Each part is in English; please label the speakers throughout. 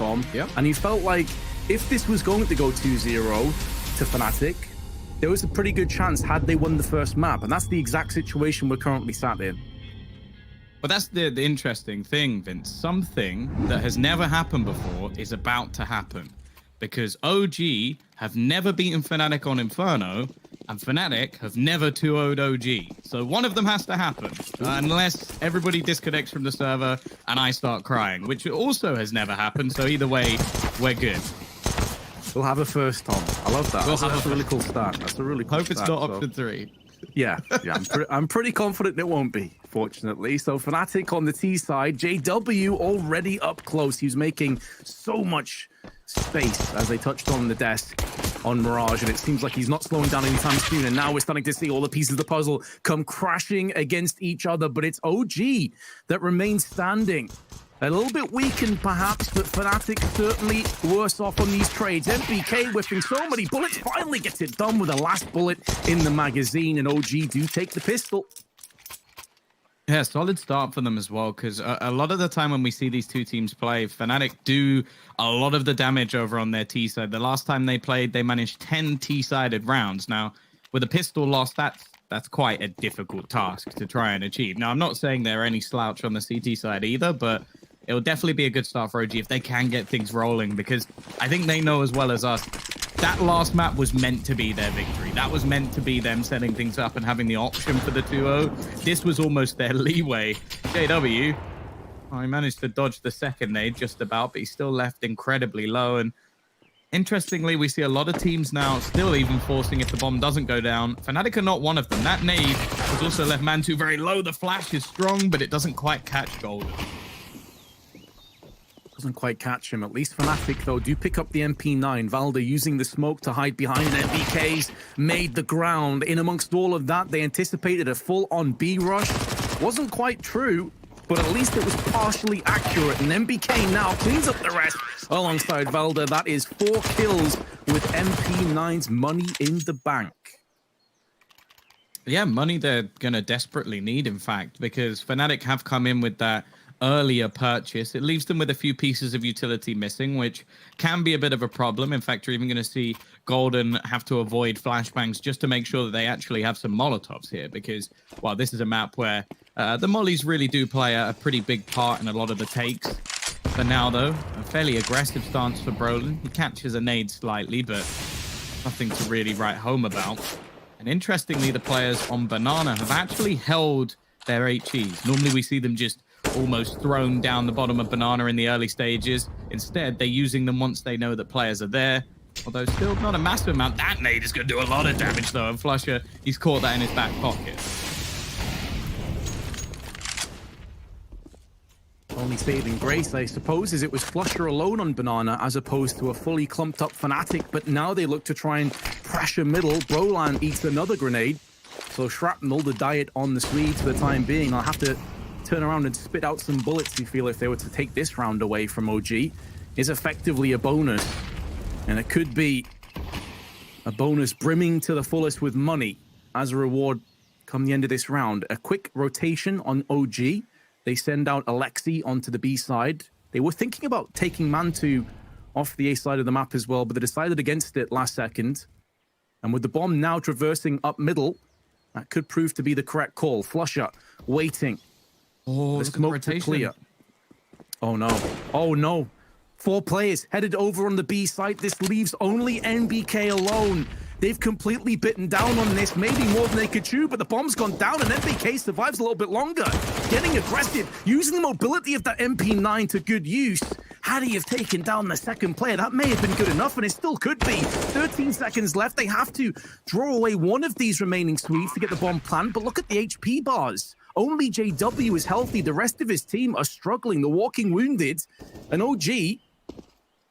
Speaker 1: Dom.
Speaker 2: Yep.
Speaker 1: And he felt like if this was going to go 2-0 to Fnatic, there was a pretty good chance had they won the first map. And that's the exact situation we're currently sat in.
Speaker 2: But that's the interesting thing, Vince. Something that has never happened before is about to happen. Because OG have never beaten Fnatic on Inferno, and Fnatic have never 2-0'd OG. So one of them has to happen, unless everybody disconnects from the server and I start crying, which also has never happened. So either way, we're good.
Speaker 1: We'll have a first, Tom. I love that. That's a really cool start. That's a really cool
Speaker 2: Hope it's
Speaker 1: start,
Speaker 2: not option 3.
Speaker 1: Yeah, I'm pretty confident it won't be, fortunately. So Fnatic on the T side, JW already up close. He's making so much space as they touched on the desk on Mirage, and it seems like he's not slowing down anytime soon. And now we're starting to see all the pieces of the puzzle come crashing against each other, but it's OG that remains standing. A little bit weakened, perhaps, but Fnatic certainly worse off on these trades. MBK whipping so many bullets, finally gets it done with a last bullet in the magazine, and OG do take the pistol.
Speaker 2: Yeah, solid start for them as well, because a lot of the time when we see these two teams play, Fnatic do a lot of the damage over on their T side. The last time they played, they managed 10 T-sided rounds. Now, with a pistol loss, that's quite a difficult task to try and achieve. Now, I'm not saying they're any slouch on the CT side either, but it will definitely be a good start for OG if they can get things rolling, because I think they know as well as us, that last map was meant to be their victory. That was meant to be them setting things up and having the option for the 2-0. This was almost their leeway. JW, he managed to dodge the second nade just about, but he's still left incredibly low. And interestingly, we see a lot of teams now still even forcing if the bomb doesn't go down. Fnatic are not one of them. That nade has also left Mantu very low. The flash is strong, but it doesn't quite catch Golden.
Speaker 1: Doesn't quite catch him. At least Fnatic, though, do pick up the MP9. Valda using the smoke to hide behind their BKs, made the ground. In amongst all of that, they anticipated a full-on B rush. Wasn't quite true, but at least it was partially accurate. And MBK now cleans up the rest alongside Valda. That is 4 kills with MP9's money in the bank.
Speaker 2: Yeah, money they're going to desperately need, in fact, because Fnatic have come in with that earlier purchase. It leaves them with a few pieces of utility missing, which can be a bit of a problem. In fact, you're even going to see Golden have to avoid flashbangs just to make sure that they actually have some Molotovs here, because, well, this is a map where the mollies really do play a pretty big part in a lot of the takes. For now, though, a fairly aggressive stance for Brolin. He catches a nade slightly, but nothing to really write home about. And interestingly, the players on Banana have actually held their HEs. Normally, we see them just almost thrown down the bottom of Banana in the early stages. Instead, they're using them once they know that players are there. Although still not a massive amount. That nade is going to do a lot of damage, though. And Flusher, he's caught that in his back pocket.
Speaker 1: Only saving grace, I suppose, is it was Flusher alone on Banana as opposed to a fully clumped up Fnatic. But now they look to try and pressure middle. Brolan eats another grenade. So Shrapnel, the diet on the Swedes for the time being. I'll have to turn around and spit out some bullets, you feel, if they were to take this round away from OG, is effectively a bonus. And it could be a bonus brimming to the fullest with money as a reward come the end of this round. A quick rotation on OG. They send out Alexi onto the B side. They were thinking about taking Mantu off the A side of the map as well, but they decided against it last second. And with the bomb now traversing up middle, that could prove to be the correct call. Flusher waiting.
Speaker 2: Oh,
Speaker 1: The smoke to clear. Oh no. Oh no. 4 players headed over on the B site. This leaves only NBK alone. They've completely bitten down on this, maybe more than they could chew, but the bomb's gone down and NBK survives a little bit longer. Getting aggressive, using the mobility of that MP9 to good use. Had he have taken down the second player, that may have been good enough, and it still could be. 13 seconds left. They have to draw away one of these remaining Swedes to get the bomb planned, but look at the HP bars. Only JW is healthy. The rest of his team are struggling. The walking wounded. And OG,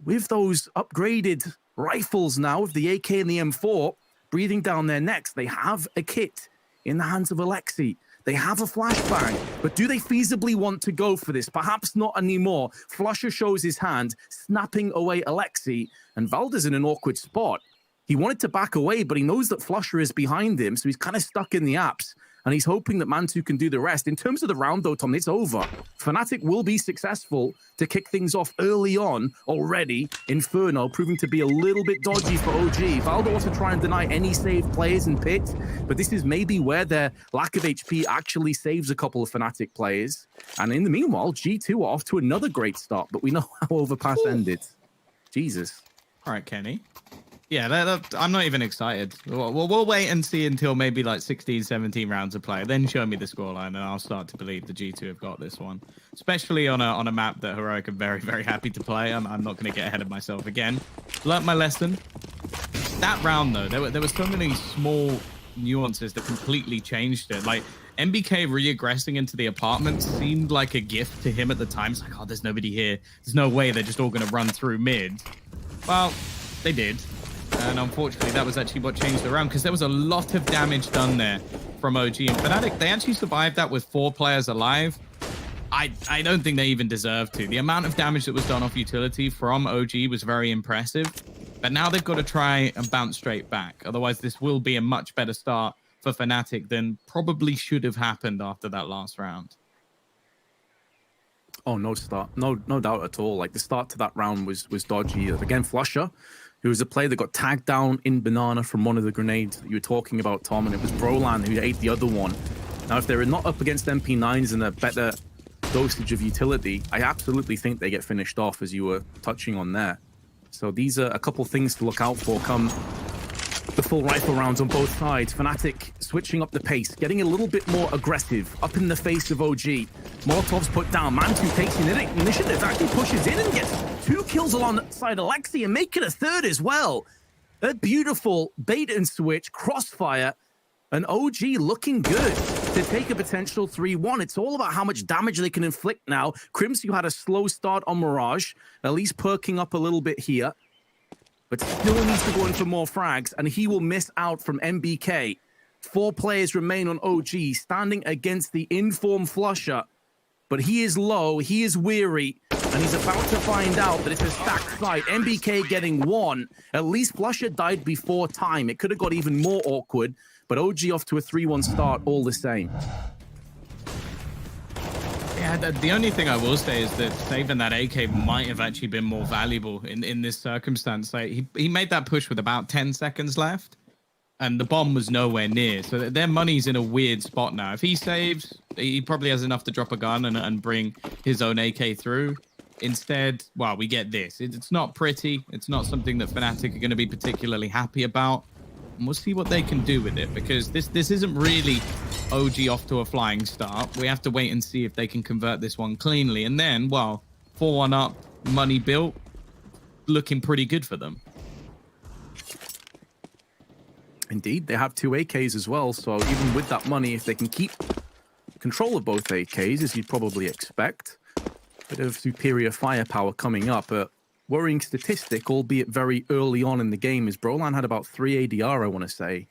Speaker 1: with those upgraded rifles now, with the AK and the M4, breathing down their necks, they have a kit in the hands of Alexi. They have a flashbang, but do they feasibly want to go for this? Perhaps not anymore. Flusher shows his hand, snapping away Alexi, and Valda's in an awkward spot. He wanted to back away, but he knows that Flusher is behind him, so he's kind of stuck in the apps. and he's hoping that Mantu can do the rest. In terms of the round, though, Tom, it's over. Fnatic will be successful to kick things off early on already. Inferno proving to be a little bit dodgy for OG. Valdo wants to try and deny any saved players in pit, but this is maybe where their lack of HP actually saves a couple of Fnatic players. And in the meanwhile, G2 are off to another great start, but we know how Overpass ended. Jesus.
Speaker 2: All right, Kenny. Yeah, I'm not even excited. We'll wait and see until maybe like 16, 17 rounds of play. Then show me the scoreline, and I'll start to believe the G2 have got this one. Especially on a map that Heroic are very, very happy to play. I'm not going to get ahead of myself again. Learned my lesson. That round, though, there were so many small nuances that completely changed it. Like, MBK re-aggressing into the apartment seemed like a gift to him at the time. It's like, oh, there's nobody here. There's no way they're just all going to run through mid. Well, they did. And unfortunately, that was actually what changed the round, because there was a lot of damage done there from OG. And Fnatic, they actually survived that with 4 players alive. I don't think they even deserved to. The amount of damage that was done off utility from OG was very impressive. But now they've got to try and bounce straight back. Otherwise, this will be a much better start for Fnatic than probably should have happened after that last round.
Speaker 1: Oh, no doubt at all. Like, the start to that round was dodgy. Again, Flusher, who was a player that got tagged down in Banana from one of the grenades that you were talking about, Tom, and it was Brolan who ate the other one. Now, if they're not up against MP9s and a better dosage of utility, I absolutely think they get finished off, as you were touching on there. So these are a couple things to look out for come the full rifle rounds on both sides. Fnatic switching up the pace, getting a little bit more aggressive, up in the face of OG. Molotov's put down. Mantu takes the initiative, actually pushes in and gets 2 kills alongside Alexi and make it a 3rd as well. A beautiful bait and switch, crossfire, and OG looking good to take a potential 3-1. It's all about how much damage they can inflict now. Crimson had a slow start on Mirage, at least perking up a little bit here, but still needs to go in for more frags, and he will miss out from MBK. 4 players remain on OG, standing against the informed Flusher, but he is low, he is weary, and he's about to find out that it's a stacked fight. MBK getting 1. At least Flusher died before time. It could have got even more awkward, but OG off to a 3-1 start all the same.
Speaker 2: Yeah, the only thing I will say is that saving that AK might have actually been more valuable in this circumstance. Like, he made that push with about 10 seconds left, and the bomb was nowhere near. So their money's in a weird spot now. If he saves, he probably has enough to drop a gun and bring his own AK through. Instead, well, we get this. It's not pretty. It's not something that Fnatic are going to be particularly happy about. And we'll see what they can do with it, because this isn't really OG off to a flying start. We have to wait and see if they can convert this one cleanly. And then, well, 4-1 up, money built, looking pretty good for them.
Speaker 1: Indeed, they have 2 AKs as well, so even with that money, if they can keep control of both AKs, as you'd probably expect, a bit of superior firepower coming up. A worrying statistic, albeit very early on in the game, is Brolan had about 3 ADR, I want to say.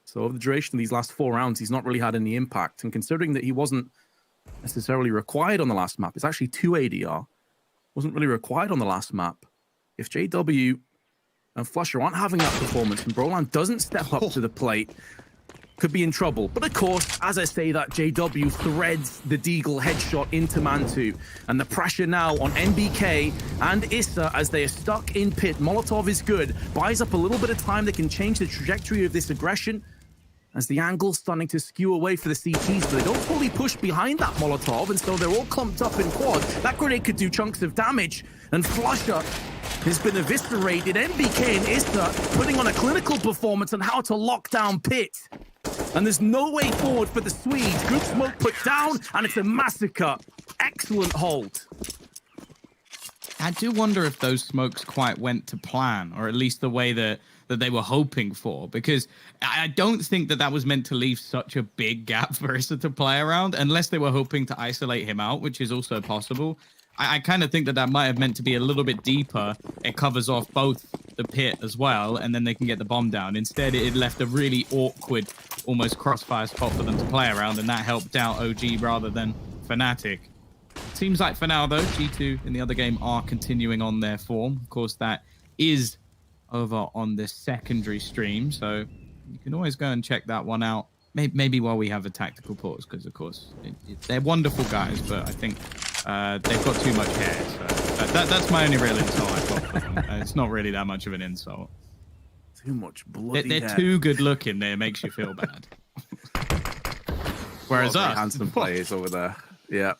Speaker 1: So over the duration of these last 4 rounds, he's not really had any impact. And considering that he wasn't necessarily required on the last map, it's actually 2 ADR. Wasn't really required on the last map. If JW and Flusher aren't having that performance and Brolan doesn't step up to the plate, could be in trouble. But of course, as I say that, JW threads the Deagle headshot into Mantu. And the pressure now on MBK and Issa as they are stuck in pit. Molotov is good, buys up a little bit of time. They can change the trajectory of this aggression as the angle's starting to skew away for the CTs, but they don't fully push behind that Molotov, and so they're all clumped up in quad. That grenade could do chunks of damage, and Flusher has been eviscerated. MBK and Issa putting on a clinical performance on how to lock down pit. And there's no way forward for the Swedes. Good smoke put down, and it's a massacre. Excellent hold.
Speaker 2: I do wonder if those smokes quite went to plan, or at least the way that they were hoping for, because I don't think that was meant to leave such a big gap for Issa to play around, unless they were hoping to isolate him out, which is also possible. I kind of think that might have meant to be a little bit deeper. It covers off both the pit as well, and then they can get the bomb down. Instead, it left a really awkward, almost crossfire spot for them to play around, and that helped out OG rather than Fnatic. Seems like for now, though, G2 in the other game are continuing on their form. Of course, that is over on the secondary stream, so you can always go and check that one out maybe while we have a tactical pause, because of course they're wonderful guys, but I think they've got too much hair. So that's my only real insult I've got for them. It's not really that much of an insult.
Speaker 1: Too much bloody
Speaker 2: They're
Speaker 1: hair.
Speaker 2: too good looking. There, it makes you feel bad. Whereas us,
Speaker 1: handsome players over there. Yeah.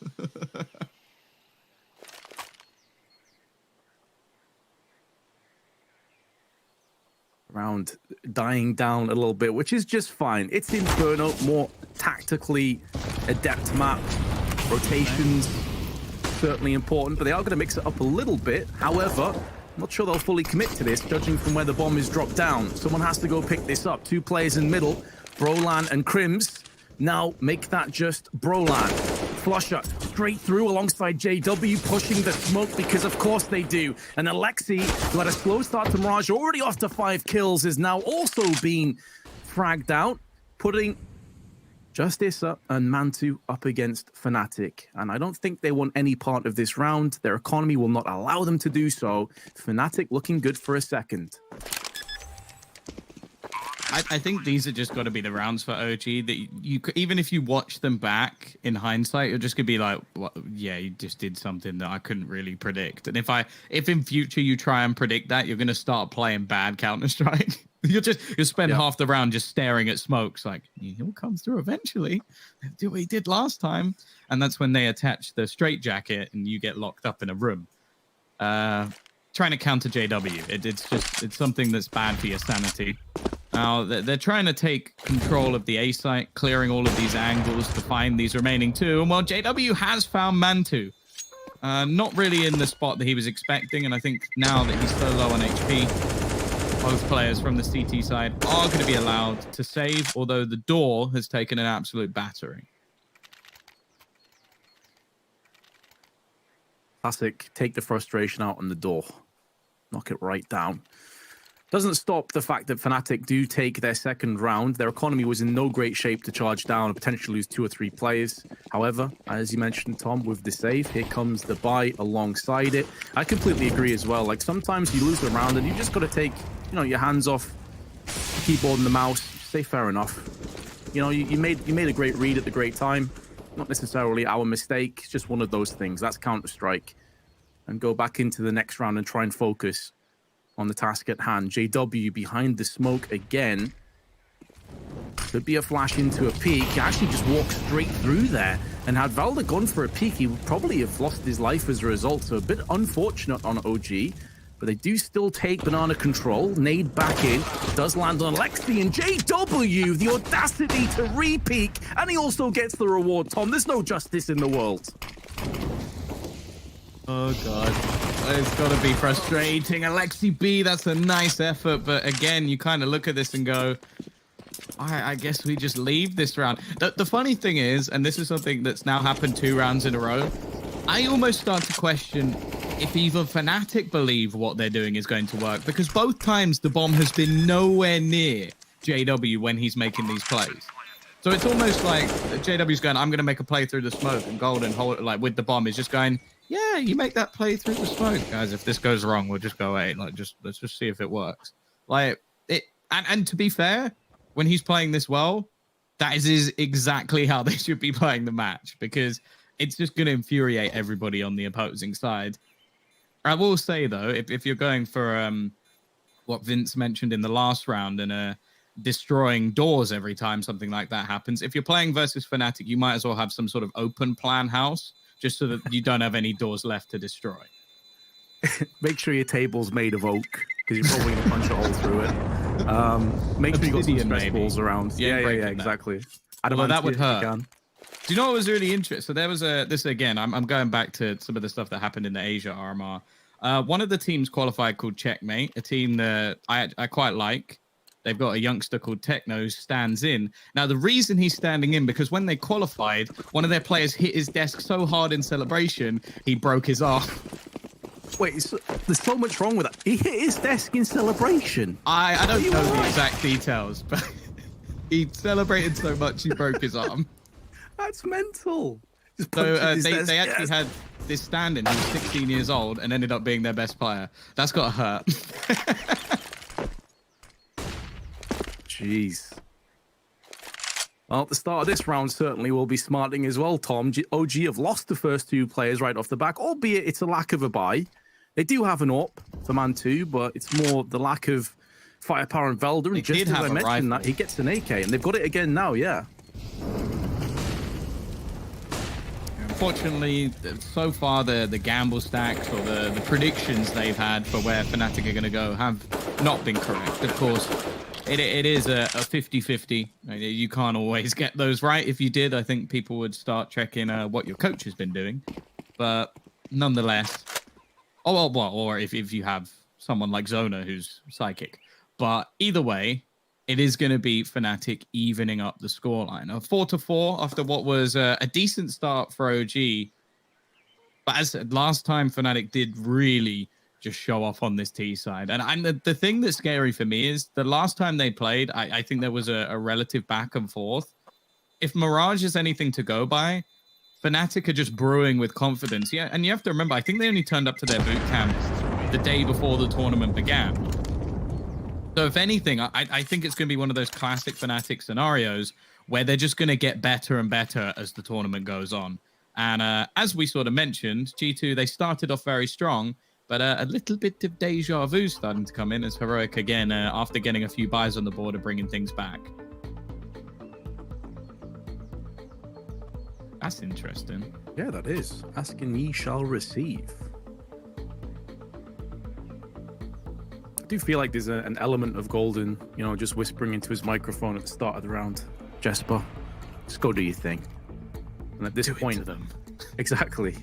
Speaker 1: Round dying down a little bit, which is just fine. It's Inferno, more tactically adept map. Rotations certainly important, but they are going to mix it up a little bit. However, I'm not sure they'll fully commit to this, judging from where the bomb is dropped down. Someone has to go pick this up. 2 players in middle, Brolan and Crims. Now make that just Brolan. Flusher straight through alongside JW, pushing the smoke because of course they do. And Alexi, who had a slow start to Mirage, already off to 5 kills, is now also being fragged out, putting Justice up and Mantu up against Fnatic. And I don't think they want any part of this round. Their economy will not allow them to do so. Fnatic looking good for a second.
Speaker 2: I think these are just got to be the rounds for OG that you even if you watch them back in hindsight, you're just gonna be like, well, yeah, you just did something that I couldn't really predict. And if in future you try and predict that, you're gonna start playing bad Counter-Strike. you'll spend half the round just staring at smokes, like he'll come through eventually. Do what he did last time, and that's when they attach the straitjacket and you get locked up in a room. Trying to counter JW, it's something that's bad for your sanity. Now, they're trying to take control of the A site, clearing all of these angles to find these remaining 2. And while JW has found Mantu, not really in the spot that he was expecting. And I think now that he's so low on HP, both players from the CT side are going to be allowed to save, although the door has taken an absolute battering.
Speaker 1: Classic, take the frustration out on the door. Knock it right down. Doesn't stop the fact that Fnatic do take their second round. Their economy was in no great shape to charge down and potentially lose 2 or 3 players. However, as you mentioned, Tom, with the save, here comes the buy alongside it. I completely agree as well. Like, sometimes you lose the round and you just got to take, your hands off the keyboard and the mouse. Say fair enough. You made a great read at the great time. Not necessarily our mistake. It's just one of those things. That's Counter-Strike. And go back into the next round and try and focus on the task at hand. JW behind the smoke again. Could be a flash into a peek. He actually just walked straight through there. And had Valda gone for a peek, he would probably have lost his life as a result. So a bit unfortunate on OG. But they do still take banana control. Nade back in. Does land on Alexi, and JW, the audacity to re-peek. And he also gets the reward, Tom. There's no justice in the world.
Speaker 2: Oh, God. It's got to be frustrating. Alexi B, that's a nice effort. But again, you kind of look at this and go, I guess we just leave this round. The funny thing is, and this is something that's now happened 2 rounds in a row, I almost start to question if even Fnatic believe what they're doing is going to work. Because both times the bomb has been nowhere near JW when he's making these plays. So it's almost like JW's going, I'm going to make a play through the smoke, and Golden, like with the bomb, is just going, yeah, you make that play through the smoke, guys. If this goes wrong, we'll just go 8. Let's just see if it works. And to be fair, when he's playing this well, that is exactly how they should be playing the match, because it's just going to infuriate everybody on the opposing side. I will say though, if you're going for what Vince mentioned in the last round and destroying doors every time something like that happens, if you're playing versus Fnatic, you might as well have some sort of open plan house, just so that you don't have any doors left to destroy.
Speaker 1: Make sure your table's made of oak, because you're probably going to punch a hole through it. Make sure you got some stress balls around. Yeah, exactly.
Speaker 2: Well, that would hurt. Do you know what was really interesting? So there was this again, I'm going back to some of the stuff that happened in the Asia RMR. One of the teams qualified called Checkmate, a team that I quite like. They've got a youngster called Techno stands in. Now, the reason he's standing in, because when they qualified, one of their players hit his desk so hard in celebration, he broke his arm.
Speaker 1: Wait, there's so much wrong with that. He hit his desk in celebration.
Speaker 2: I don't know the exact details, but he celebrated so much he broke his arm.
Speaker 1: That's mental.
Speaker 2: So they actually had this stand-in who was 16 years old and ended up being their best player. That's got to hurt.
Speaker 1: Jeez. Well, at the start of this round, certainly will be smarting as well, Tom. OG have lost the first 2 players right off the back, albeit it's a lack of a buy. They do have an AWP for Man 2, but it's more the lack of firepower and Velda. And just as I mentioned that, he gets an AK, and they've got it again now, yeah.
Speaker 2: Unfortunately, so far the gamble stacks or the predictions they've had for where Fnatic are going to go have not been correct. Of course, it is a 50-50. You can't always get those right. If you did, I think people would start checking what your coach has been doing. But nonetheless, or if you have someone like Zona who's psychic. But either way, it is going to be Fnatic evening up the scoreline. A 4-4 after what was a decent start for OG. But as last time, Fnatic did really just show off on this T side. And the thing that's scary for me is the last time they played, I think there was a relative back and forth. If Mirage is anything to go by, Fnatic are just brewing with confidence. Yeah, and you have to remember, I think they only turned up to their boot camp the day before the tournament began. So if anything, I think it's going to be one of those classic Fnatic scenarios where they're just going to get better and better as the tournament goes on. And as we sort of mentioned, G2, they started off very strong, but a little bit of deja vu starting to come in as Heroic again, after getting a few buys on the board, are bringing things back. That's interesting.
Speaker 1: Yeah, that is. Asking ye shall receive. I do feel like there's an element of Golden, you know, just whispering into his microphone at the start of the round. Jesper, just go do your thing. And at this point,
Speaker 2: to them.
Speaker 1: Exactly.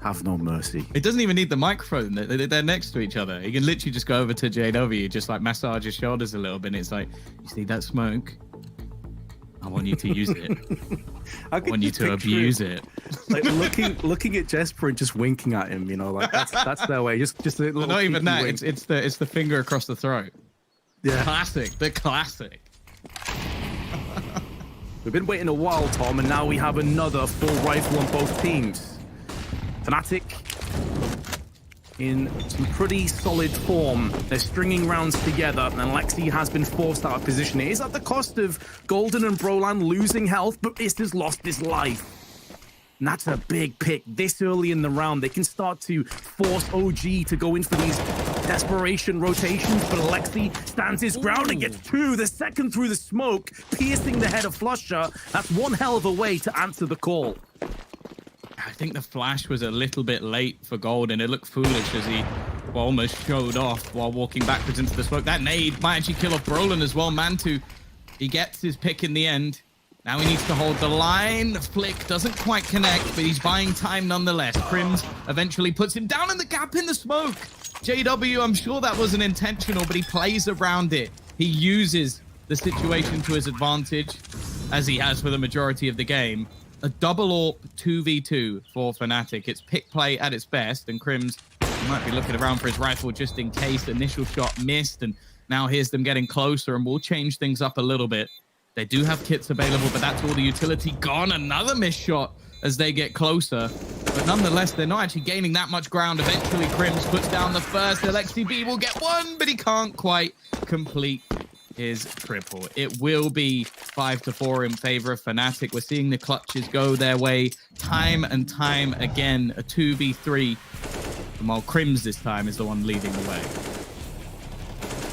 Speaker 1: Have no mercy.
Speaker 2: It doesn't even need the microphone. They're next to each other. He can literally just go over to JW, just like massage his shoulders a little bit. And it's like, you see that smoke? I want you to use it. I want you to abuse it.
Speaker 1: Like looking at Jesper and just winking at him, you know, like that's their way. Just a little.
Speaker 2: Not even that.
Speaker 1: Wink.
Speaker 2: It's the finger across the throat.
Speaker 1: Yeah.
Speaker 2: Classic. The classic.
Speaker 1: We've been waiting a while, Tom, and now we have another full rifle on both teams. Fnatic in some pretty solid form. They're stringing rounds together, and Lexi has been forced out of position. It is at the cost of Golden and Brolan losing health, but Ist has lost his life. And that's a big pick this early in the round. They can start to force OG to go in for these desperation rotations, but Alexi stands his ground and gets 2, the second through the smoke, piercing the head of Flusher. That's one hell of a way to answer the call.
Speaker 2: I think the flash was a little bit late for Golden. It looked foolish as he almost showed off while walking backwards into the smoke. That nade might actually kill off Brolan as well. Mantu, he gets his pick in the end. Now he needs to hold the line. The flick doesn't quite connect, but he's buying time nonetheless. Crims eventually puts him down in the gap in the smoke. JW, I'm sure that wasn't intentional, but he plays around it. He uses the situation to his advantage, as he has for the majority of the game. A double AWP 2v2 for Fnatic. It's pick play at its best, and Crims might be looking around for his rifle just in case. Initial shot missed, and now here's them getting closer, and we'll change things up a little bit. They do have kits available, but that's all the utility gone. Another missed shot as they get closer. But nonetheless, they're not actually gaining that much ground. Eventually, Crims puts down the first. Alexi B will get one, but he can't quite complete his triple. It will be 5-4 in favor of Fnatic. We're seeing the clutches go their way time and time again. A 2v3. And while Crims this time is the one leading the way.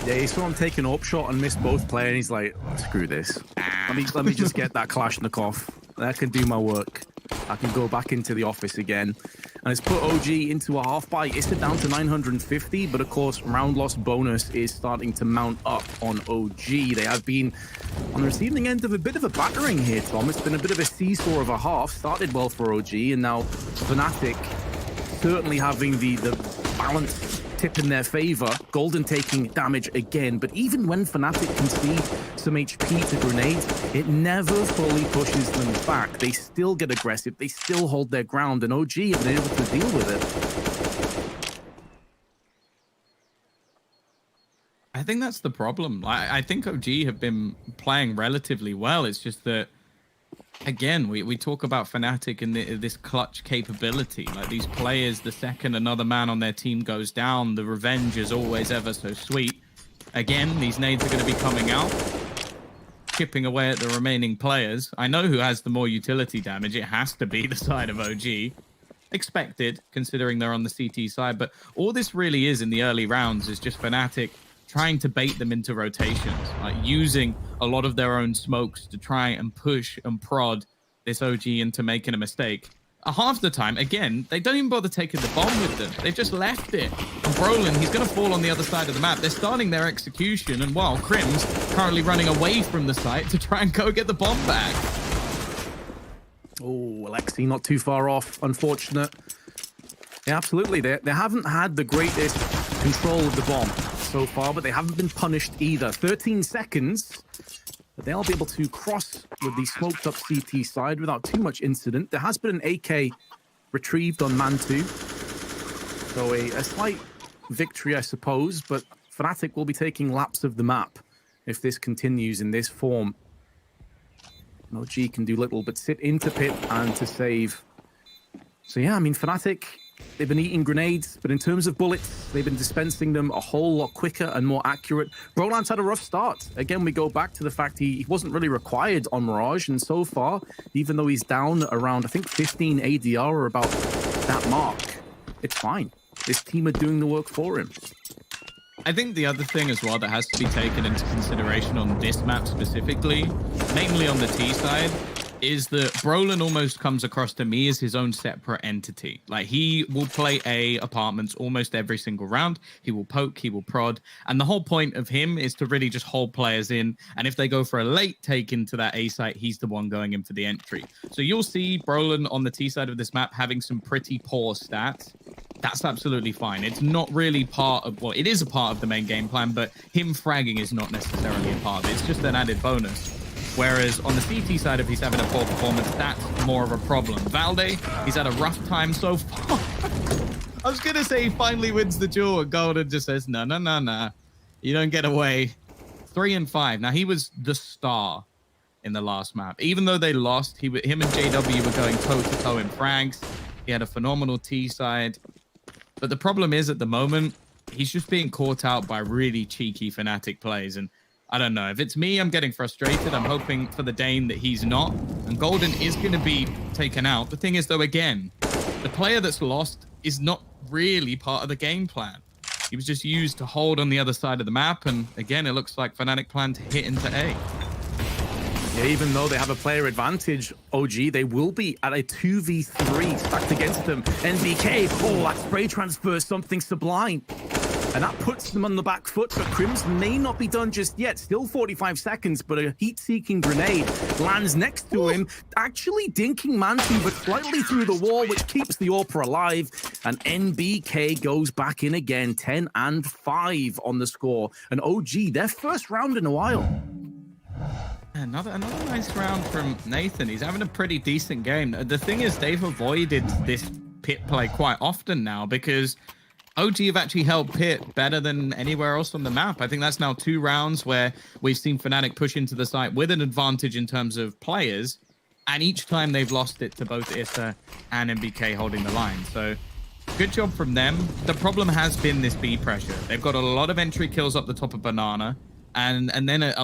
Speaker 1: Yeah, he saw him take an AWP shot and miss both players, and he's like, screw this. Let me just get that Kalashnikov. That can do my work. I can go back into the office again. And it's put OG into a half buy. It's down to 950, but of course, round loss bonus is starting to mount up on OG. They have been on the receiving end of a bit of a battering here, Tom. It's been a bit of a seesaw of a half. Started well for OG, and now Fnatic certainly having the balance tip in their favor. Golden taking damage again, but even when Fnatic concede some HP to grenades, it never fully pushes them back. They still get aggressive, they still hold their ground, and OG have been able to deal with it.
Speaker 2: I think that's the problem. I think OG have been playing relatively well. It's just that, again, we talk about Fnatic and this clutch capability. Like, these players, the second another man on their team goes down, the revenge is always ever so sweet. Again, these nades are going to be coming out. chipping away at the remaining players. I know who has the more utility damage. It has to be the side of OG. Expected, considering they're on the CT side. But all this really is in the early rounds is just Fnatic trying to bait them into rotations, like using a lot of their own smokes to try and push and prod this OG into making a mistake. Half the time, again, they don't even bother taking the bomb with them. They've just left it. And Brolin, he's going to fall on the other side of the map. They're starting their execution, and while Crim's currently running away from the site to try and go get the bomb back.
Speaker 1: Oh, Alexi not too far off. Unfortunate. Yeah, absolutely. They haven't had the greatest control of the bomb so far, but they haven't been punished either. 13 seconds. But they'll be able to cross with the smoked up CT side without too much incident. There has been an AK retrieved on Man2. So a slight victory, I suppose, but Fnatic will be taking laps of the map if this continues in this form. OG can do little but sit into pit and to save. So yeah, I mean, Fnatic, they've been eating grenades, but in terms of bullets, they've been dispensing them a whole lot quicker and more accurate. Brolan's had a rough start. Again, we go back to the fact he wasn't really required on Mirage, and so far, even though he's down around, I think, 15 ADR or about that mark, it's fine. This team are doing the work for him.
Speaker 2: I think the other thing as well that has to be taken into consideration on this map specifically, namely on the T side, is that Brolin almost comes across to me as his own separate entity. Like, he will play A apartments almost every single round. He will poke, he will prod. And the whole point of him is to really just hold players in. And if they go for a late take into that A site, he's the one going in for the entry. So you'll see Brolin on the T side of this map having some pretty poor stats. That's absolutely fine. It's not really part of, well, it is a part of the main game plan, but him fragging is not necessarily a part of it. It's just an added bonus. Whereas on the CT side, if he's having a poor performance, that's more of a problem. Valde, he's had a rough time so far. I was going to say he finally wins the duel, and Golden just says, no. You don't get away. 3 and 5. Now, he was the star in the last map. Even though they lost, him and JW were going toe-to-toe in frags. He had a phenomenal T side. But the problem is, at the moment, he's just being caught out by really cheeky Fnatic plays. And I don't know. If it's me, I'm getting frustrated. I'm hoping for the Dane that he's not. And Golden is going to be taken out. The thing is, though, again, the player that's lost is not really part of the game plan. He was just used to hold on the other side of the map. And again, it looks like Fnatic plan to hit into A.
Speaker 1: Yeah, even though they have a player advantage, OG, they will be at a 2v3 stacked against them. NBK, oh, that spray transfer, something sublime. And that puts them on the back foot, but Crims may not be done just yet. Still 45 seconds, but a heat-seeking grenade lands next to him, actually dinking Man2, but slightly through the wall, which keeps the AWPer alive. And NBK goes back in again, 10 and 5 on the score. And OG, their first round in a while.
Speaker 2: Another nice round from Nathan. He's having a pretty decent game. The thing is, they've avoided this pit play quite often now because OG have actually held pit better than anywhere else on the map. I think that's now 2 rounds where we've seen Fnatic push into the site with an advantage in terms of players, and each time they've lost it to both Issa and MBK holding the line. So good job from them. The problem has been this B pressure. They've got a lot of entry kills up the top of Banana, and then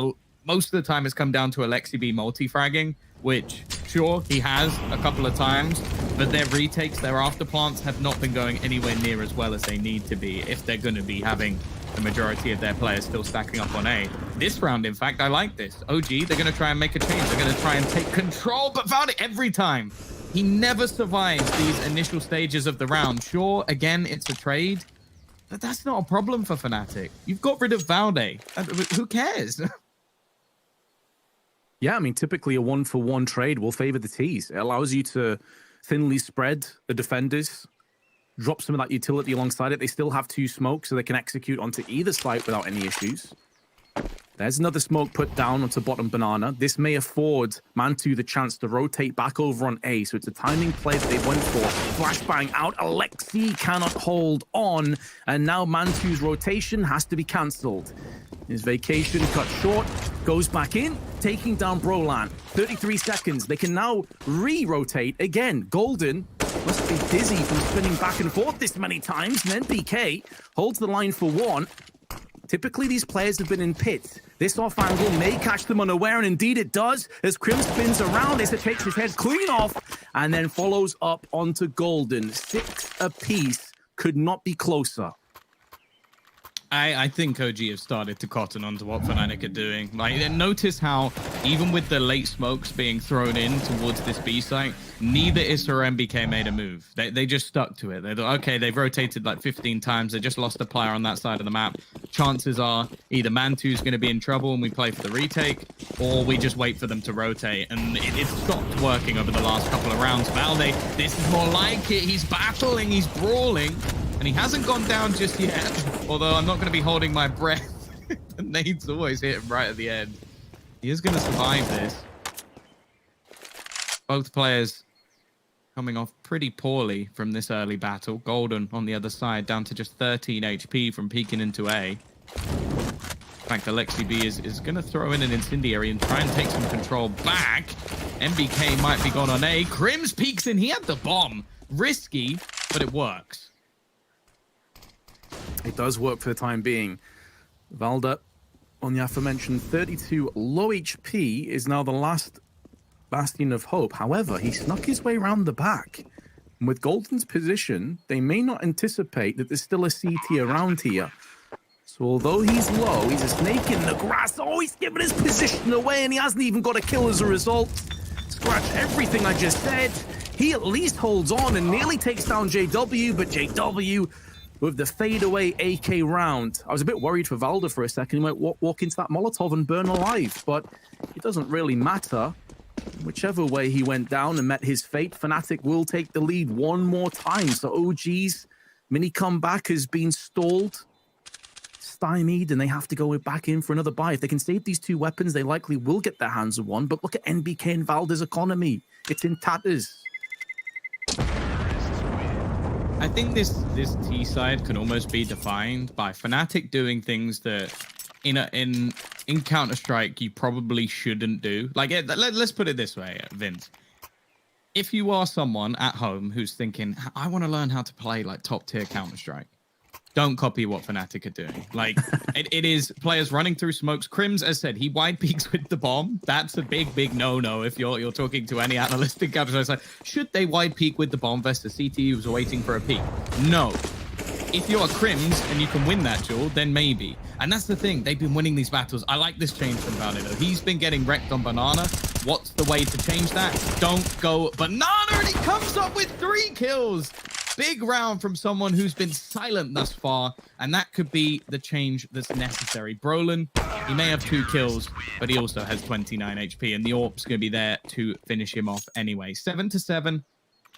Speaker 2: most of the time it's come down to Alexi B multi-fragging, which, sure, he has a couple of times, but their retakes, their afterplants have not been going anywhere near as well as they need to be if they're going to be having the majority of their players still stacking up on A. This round, in fact, I like this. OG, they're going to try and make a change. They're going to try and take control, but Valde every time. He never survives these initial stages of the round. Sure, again, it's a trade, but that's not a problem for Fnatic. You've got rid of Valde. Who cares?
Speaker 1: Yeah, I mean, typically a 1-for-1 trade will favor the T's. It allows you to thinly spread the defenders, drop some of that utility alongside it. They still have 2 smokes, so they can execute onto either side without any issues. There's another smoke put down onto bottom Banana. This may afford Man2 the chance to rotate back over on A, so it's a timing play that they went for. Flashbang out. Alexi cannot hold on, and now Man2's rotation has to be cancelled. His vacation cut short, goes back in, taking down Brolan. 33 seconds. They can now re-rotate again. Golden must be dizzy from spinning back and forth this many times. And then BK holds the line for 1. Typically, these players have been in pits. This off angle may catch them unaware, and indeed it does, as Crim spins around. It takes his head clean off, and then follows up onto Golden. 6 apiece. Could not be closer.
Speaker 2: I think OG have started to cotton onto what Fnatic are doing. Like, notice how even with the late smokes being thrown in towards this B site, neither Issa or MBK made a move. They just stuck to it. They thought, okay, they've rotated like 15 times. They just lost a player on that side of the map. Chances are either Mantu's going to be in trouble and we play for the retake, or we just wait for them to rotate. And it stopped working over the last couple of rounds. Valde, this is more like it. He's battling, he's brawling. And he hasn't gone down just yet, although I'm not going to be holding my breath. The nades always hit him right at the end. He is going to survive this. Both players coming off pretty poorly from this early battle. Golden on the other side, down to just 13 HP from peeking into A. In fact, Alexi B is going to throw in an incendiary and try and take some control back. MBK might be gone on A. Crims peeks in. He had the bomb. Risky, but it works.
Speaker 1: It does work for the time being. Valde, on the aforementioned 32 low HP, is now the last bastion of hope. However, he snuck his way around the back. And with Golden's position, they may not anticipate that there's still a CT around here. So although he's low, he's a snake in the grass. Oh, he's given his position away, and he hasn't even got a kill as a result. Scratch everything I just said. He at least holds on and nearly takes down JW, but JW with the fadeaway AK round. I was a bit worried for Valde for a second. He might walk into that Molotov and burn alive, but it doesn't really matter. Whichever way he went down and met his fate, Fnatic will take the lead one more time. So OG's mini comeback has been stalled, stymied, and they have to go back in for another buy. If they can save these 2 weapons, they likely will get their hands on one. But look at NBK and Valde's economy. It's in tatters.
Speaker 2: I think this T side can almost be defined by Fnatic doing things that in Counter-Strike you probably shouldn't do. Like, let's put it this way, Vince. If you are someone at home who's thinking, I want to learn how to play like top tier Counter-Strike, don't copy what Fnatic are doing. Like, it is players running through smokes. Crims, as said, he wide peeks with the bomb. That's a big no-no if you're talking to any analyst in Counter-Strike. It's like, should they wide peek with the bomb versus CT who's waiting for a peek? No. If you're Crims and you can win that duel, then maybe. And that's the thing. They've been winning these battles. I like this change from Valde. He's been getting wrecked on Banana. What's the way to change that? Don't go Banana, and he comes up with 3 kills. Big round from someone who's been silent thus far, and that could be the change that's necessary. Brolin, he may have 2 kills, but he also has 29 HP, and the AWP's going to be there to finish him off anyway. 7-7,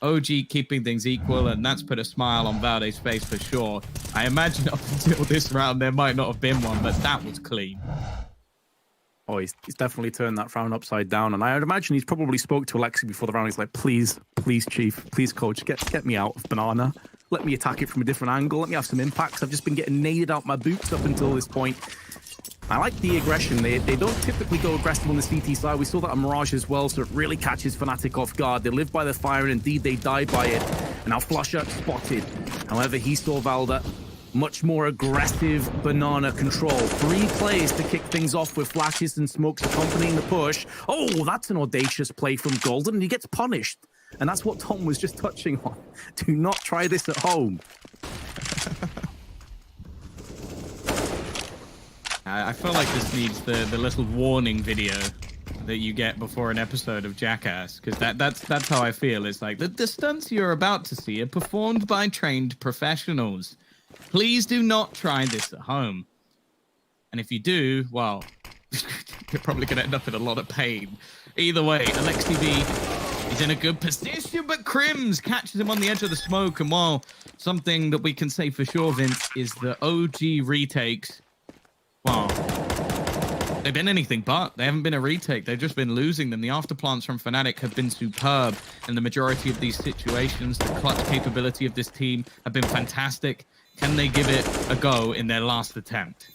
Speaker 2: OG keeping things equal, and that's put a smile on Valde's face for sure. I imagine up until this round, there might not have been one, but that was clean.
Speaker 1: Oh, he's definitely turned that round upside down. And I would imagine he's probably spoke to Alexi before the round. He's like, please, chief, please, coach, get me out of Banana. Let me attack it from a different angle. Let me have some impacts. I've just been getting naded out my boots up until this point. I like the aggression. They don't typically go aggressive on the CT side. We saw that on Mirage as well, so it really catches Fnatic off guard. They live by the fire, and indeed they die by it. And now Flusher spotted. However, he saw Valde. Much more aggressive Banana control. 3 plays to kick things off with flashes and smokes accompanying the push. Oh, that's an audacious play from Golden, and he gets punished. And that's what Tom was just touching on. Do not try this at home.
Speaker 2: I feel like this needs the little warning video that you get before an episode of Jackass, because that's how I feel. It's like, the stunts you're about to see are performed by trained professionals. Please do not try this at home. And if you do, well, you're probably going to end up in a lot of pain. Either way, Alexi B is in a good position, but Crims catches him on the edge of the smoke. And while something that we can say for sure, Vince, is the OG retakes, well, they've been anything but. They haven't been a retake. They've just been losing them. The afterplants from Fnatic have been superb in the majority of these situations. The clutch capability of this team have been fantastic. Can they give it a go in their last attempt?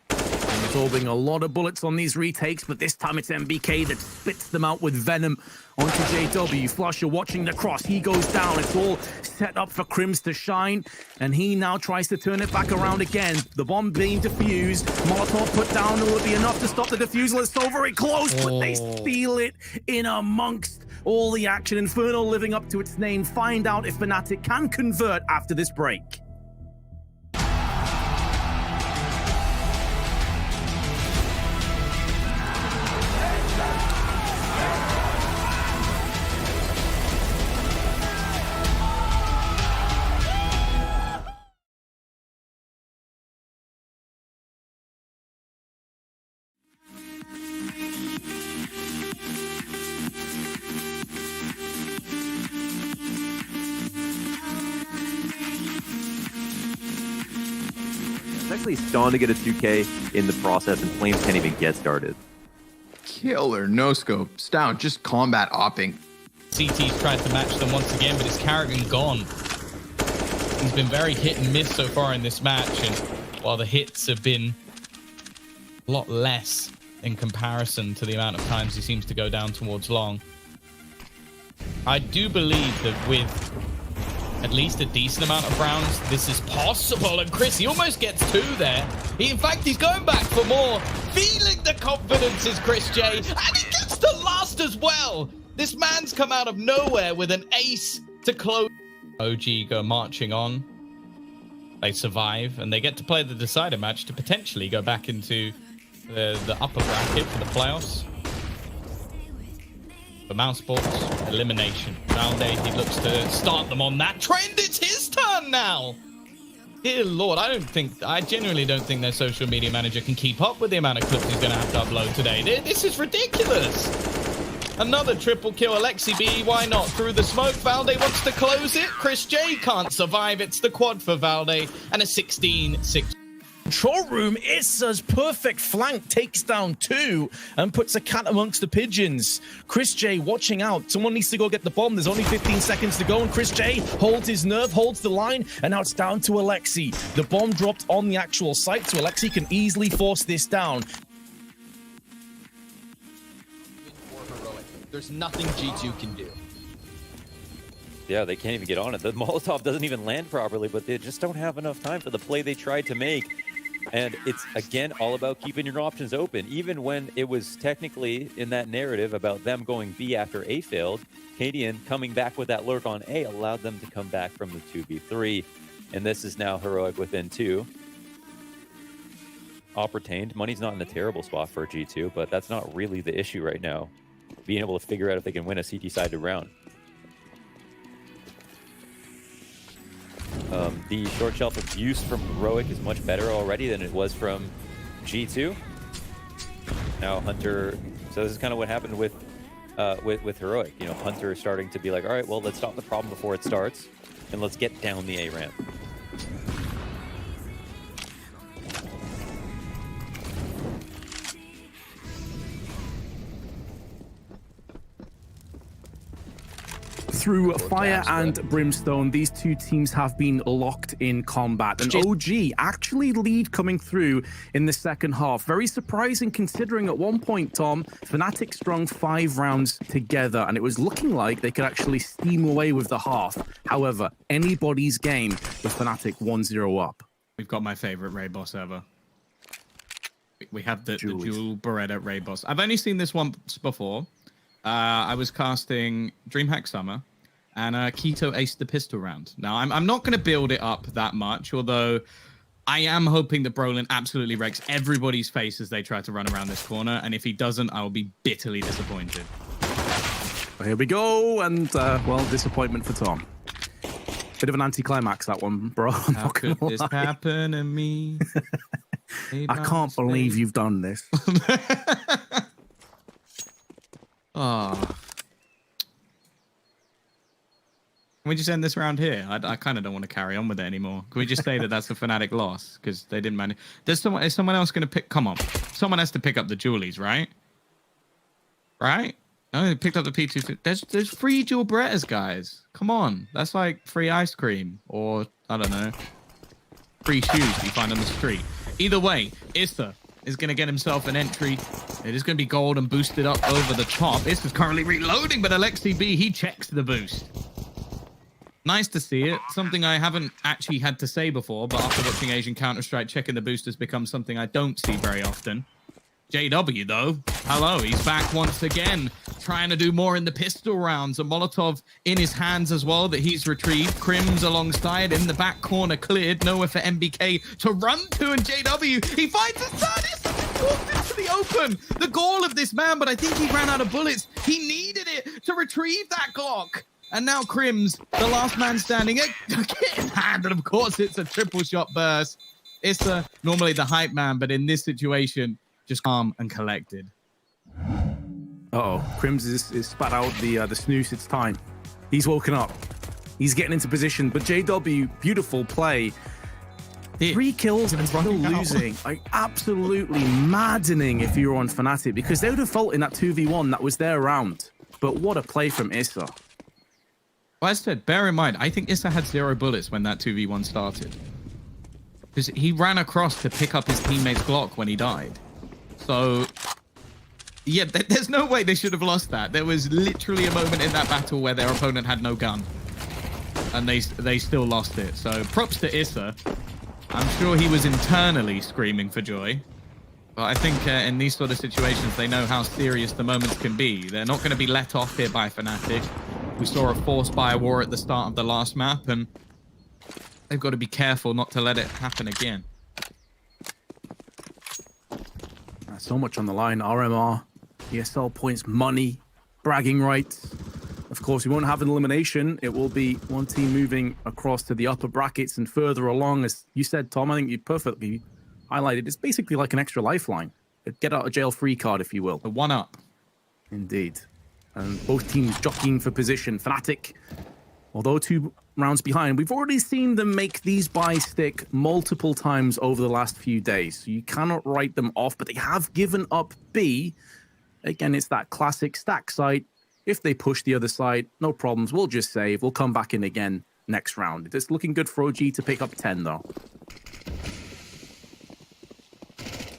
Speaker 2: And if
Speaker 1: absorbing a lot of bullets on these retakes, but this time it's MBK that spits them out with venom onto JW. Flusher watching the cross. He goes down. It's all set up for Crims to shine, and he now tries to turn it back around again. The bomb being defused. Molotov put down. It would be enough to stop the defusal. It's so very close, but they steal it in amongst all the action. Inferno living up to its name. Find out if Fnatic can convert after this break.
Speaker 3: Actually Stone to get a 2K in the process, and Flames can't even get started.
Speaker 4: Killer no scope. Stout just combat opping.
Speaker 5: CT's tried to match them once again, but it's Carrigan gone. He's been very hit and miss so far in this match, and while the hits have been a lot less in comparison to the amount of times he seems to go down towards long, I do believe that with at least a decent amount of rounds, this is possible. And Chris, he almost gets 2 there. In fact, he's going back for more. Feeling the confidence is Chris J. And he gets the last as well. This man's come out of nowhere with an ace to close. OG go marching on. They survive, and they get to play the decider match to potentially go back into the upper bracket for the playoffs. For Mousesports, elimination. Valde, he looks to start them on that trend. It's his turn now. Dear Lord, I genuinely don't think their social media manager can keep up with the amount of clips he's going to have to upload today. This is ridiculous. Another triple kill. Alexi B, why not? Through the smoke, Valde wants to close it. Chris J can't survive. It's the quad for Valde, and a 16-6.
Speaker 6: Control room, Issa's perfect flank takes down 2 and puts a cat amongst the pigeons. Chris J watching out. Someone needs to go get the bomb. There's only 15 seconds to go, and Chris J holds his nerve, holds the line, and now it's down to Alexi. The bomb dropped on the actual site, so Alexi can easily force this down.
Speaker 7: There's nothing G2 can do.
Speaker 3: Yeah, they can't even get on it. The Molotov doesn't even land properly, but they just don't have enough time for the play they tried to make. And it's, again, all about keeping your options open. Even when it was technically in that narrative about them going B after A failed, Cadian coming back with that lurk on A allowed them to come back from the 2v3. And this is now Heroic within 2. Op retained. Money's not in a terrible spot for G2, but that's not really the issue right now. Being able to figure out if they can win a CT-sided round. The short shelf abuse from Heroic is much better already than it was from G2. Now Hunter, so this is kind of what happened with Heroic. You know, Hunter is starting to be like, all right, well, let's stop the problem before it starts, and let's get down the A ramp.
Speaker 1: Through fire and brimstone, these two teams have been locked in combat. And OG actually lead coming through in the second half. Very surprising considering at one point, Tom, Fnatic strung 5 rounds together, and it was looking like they could actually steam away with the half. However, anybody's game with Fnatic 1-0 up.
Speaker 2: We've got my favorite Raid boss ever. We have the dual Beretta Raid boss. I've only seen this once before. I was casting DreamHack Summer, and Keto aced the pistol round. Now, I'm not going to build it up that much, although I am hoping that Brolin absolutely wrecks everybody's face as they try to run around this corner, and if he doesn't, I will be bitterly disappointed.
Speaker 1: Here we go, and, well, disappointment for Tom. Bit of an anticlimax, that one, bro. I'm
Speaker 2: How
Speaker 1: not
Speaker 2: could
Speaker 1: gonna
Speaker 2: this
Speaker 1: lie.
Speaker 2: happen to me?
Speaker 1: I can't believe you've done this.
Speaker 2: Oh. Can we just end this round here? I kind of don't want to carry on with it anymore. Can we just say that that's a Fnatic loss because they didn't manage? Is someone else going to pick? Come on, someone has to pick up the Julies, right? Right? No, they picked up the P2. There's free dual Berettas, guys. Come on, that's like free ice cream or I don't know, free shoes you find on the street. Either way, Issa is going to get himself an entry. It is going to be gold and boosted up over the top. This is currently reloading, but Alexi B, he checks the boost. Nice to see it. Something I haven't actually had to say before, but after watching Asian Counter-Strike, checking the boost has become something I don't see very often. JW, though, hello, he's back once again, trying to do more in the pistol rounds. A Molotov in his hands as well that he's retrieved. Crims alongside in the back corner, cleared. Nowhere for MBK to run to, and JW, he finds his son. He's walked into the open. The goal of this man, but I think he ran out of bullets. He needed it to retrieve that Glock. And now Crims, the last man standing, get in hand, and of course it's a triple shot burst. It's normally the hype man, but in this situation, just calm and collected.
Speaker 1: Uh-oh, Crims is spat out the snooze. It's time. He's woken up. He's getting into position, but JW, beautiful play. 3 kills and still losing. Like, absolutely maddening if you were on Fnatic, because they would have fought in that 2v1 that was their round. But what a play from Issa.
Speaker 2: Well, I said, bear in mind, I think Issa had 0 bullets when that 2v1 started. Because he ran across to pick up his teammate's Glock when he died. So, yeah, there's no way they should have lost that. There was literally a moment in that battle where their opponent had no gun. And they still lost it. So, props to Issa. I'm sure he was internally screaming for joy. But I think in these sort of situations, they know how serious the moments can be. They're not going to be let off here by Fnatic. We saw a forced buy war at the start of the last map, and they've got to be careful not to let it happen again.
Speaker 1: So much on the line. RMR, ESL points, money, bragging rights. Of course, we won't have an elimination. It will be one team moving across to the upper brackets and further along. As you said, Tom, I think you perfectly highlighted. It's basically like an extra lifeline. A get out of jail free card, if you will.
Speaker 2: A 1-up.
Speaker 1: Indeed. And both teams jockeying for position. Fnatic, although 2 rounds behind, we've already seen them make these buys stick multiple times over the last few days. So you cannot write them off, but they have given up B. Again, it's that classic stack site. If they push the other side, no problems. We'll just save. We'll come back in again next round. It's looking good for OG to pick up 10, though.